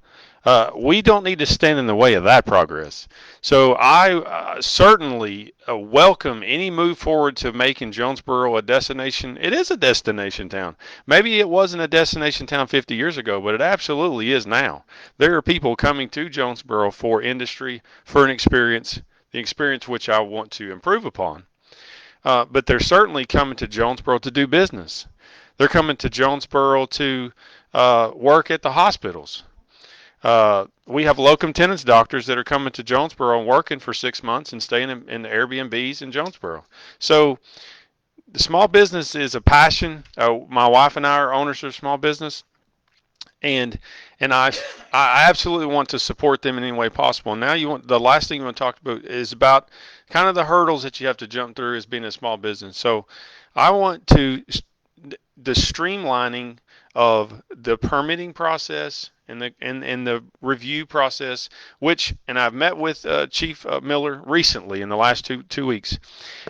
we don't need to stand in the way of that progress. So I certainly welcome any move forward to making Jonesboro a destination. It is a destination town. Maybe it wasn't a destination town 50 years ago, but it absolutely is now. There are people coming to Jonesboro for industry, for an experience, the experience which I want to improve upon. But they're certainly coming to Jonesboro to do business. They're coming to Jonesboro to work at the hospitals. We have locum tenens doctors that are coming to Jonesboro and working for 6 months and staying in the Airbnbs in Jonesboro. So the small business is a passion. My wife and I are owners of small business, and I absolutely want to support them in any way possible. Now the last thing you want to talk about is about kind of the hurdles that you have to jump through as being a small business. So I want to the streamlining of the permitting process and the review process, which and I've met with Chief Miller recently in the last two weeks,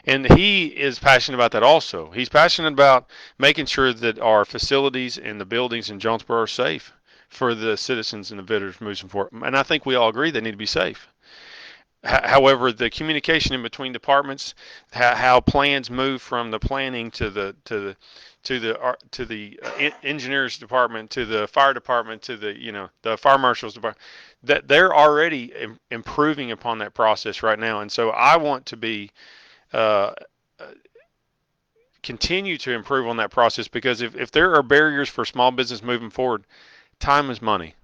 and he is passionate about that also. He's passionate about making sure that our facilities and the buildings in Jonesboro are safe for the citizens and the visitors moving forward. And I think we all agree they need to be safe. However, the communication in between departments, how plans move from the planning to the engineers department, to the fire department, to the fire marshal's department, that they're already improving upon that process right now. And so I want to be uh, continue to improve on that process, because if there are barriers for small business moving forward, time is money.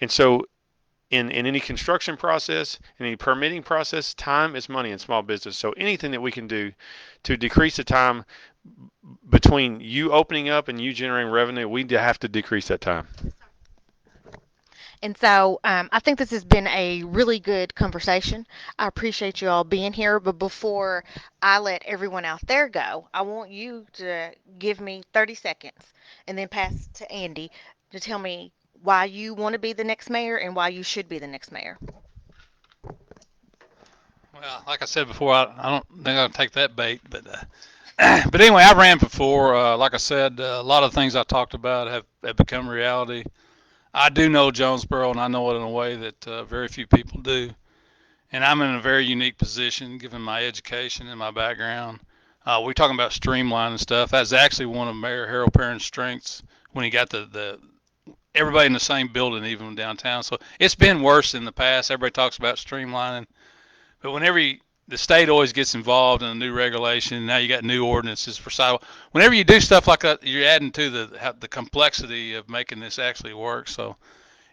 And so in any construction process, in any permitting process, time is money in small business. So anything that we can do to decrease the time between you opening up and you generating revenue, we have to decrease that time. And so I think this has been a really good conversation. I appreciate you all being here. But before I let everyone out there go, I want you to give me 30 seconds and then pass to Andy to tell me why you want to be the next mayor and why you should be the next mayor. Well, like I said before, I don't think I'll take that bait, but but anyway, I ran before. Like I said, a lot of things I talked about have become reality. I do know Jonesboro, and I know it in a way that very few people do. And I'm in a very unique position given my education and my background. We're talking about streamlining stuff. That's actually one of Mayor Harold Perrin's strengths when he got the everybody in the same building, even downtown. So it's been worse in the past. Everybody talks about streamlining, but whenever the state always gets involved in a new regulation, now you got new ordinances for sidewalk. Whenever you do stuff like that, you're adding to the complexity of making this actually work. So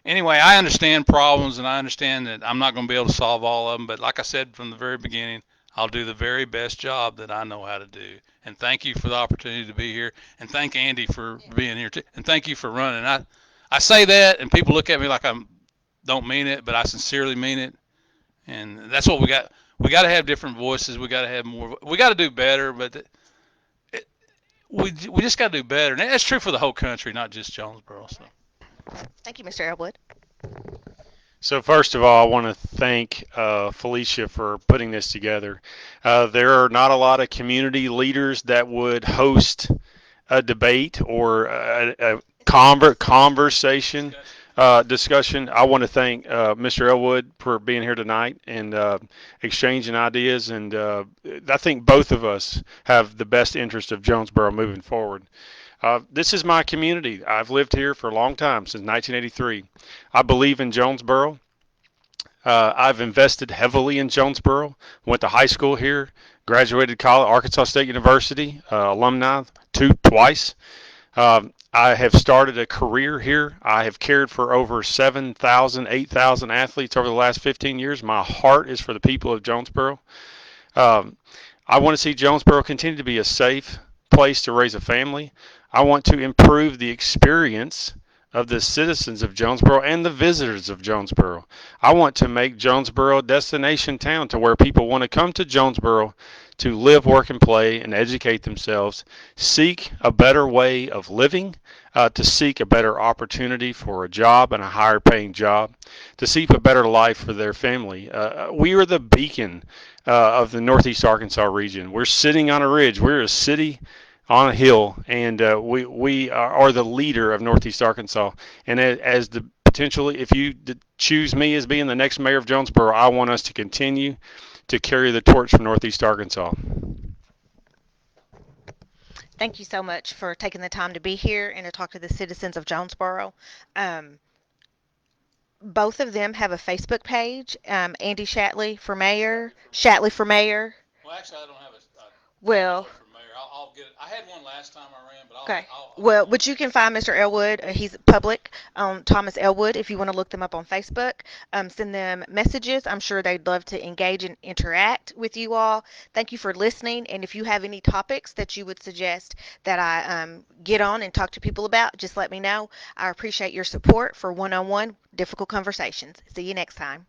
anyway, I understand problems and I understand that I'm not going to be able to solve all of them. But like I said from the very beginning, I'll do the very best job that I know how to do. And thank you for the opportunity to be here. And thank Andy for being here too. And thank you for running. I say that, and people look at me like I don't mean it, but I sincerely mean it. And that's what we got. We got to have different voices. We got to have more. We got to do better, but we just got to do better. And that's true for the whole country, not just Jonesboro. So. Thank you, Mr. Elwood. So first of all, I want to thank Felicia for putting this together. There are not a lot of community leaders that would host a debate or a conversation discussion. I want to thank Mr. Elwood for being here tonight and exchanging ideas. And I think both of us have the best interest of Jonesboro moving forward. This is my community. I've lived here for a long time, since 1983. I believe in Jonesboro. I've invested heavily in Jonesboro. Went to high school here, graduated college, Arkansas State University, alumni twice. I have started a career here. I have cared for over 7,000, 8,000 athletes over the last 15 years. My heart is for the people of Jonesboro. Um, I want to see Jonesboro continue to be a safe place to raise a family. I want to improve the experience of the citizens of Jonesboro and the visitors of Jonesboro. I want to make Jonesboro a destination town to where people want to come to Jonesboro to live, work, and play and educate themselves, seek a better way of living, to seek a better opportunity for a job and a higher paying job, to seek a better life for their family. We are the beacon of the Northeast Arkansas region. We're sitting on a ridge. We're a city on a hill, and we are the leader of Northeast Arkansas. And as the potentially, if you choose me as being the next mayor of Jonesboro, I want us to continue to carry the torch for Northeast Arkansas. Thank you so much for taking the time to be here and to talk to the citizens of Jonesboro. Um, Both of them have a Facebook page. Andy Shatley for mayor. Shatley for mayor. Well, actually, I don't have a Well, Facebook for mayor. I'll get it. I had one last time I ran, but okay. I'll Well, get one but you together. can find Mr. Elwood. He's public on Thomas Elwood if you want to look them up on Facebook. Send them messages. I'm sure they'd love to engage and interact with you all. Thank you for listening. And if you have any topics that you would suggest that I get on and talk to people about, just let me know. I appreciate your support for one on one difficult conversations. See you next time.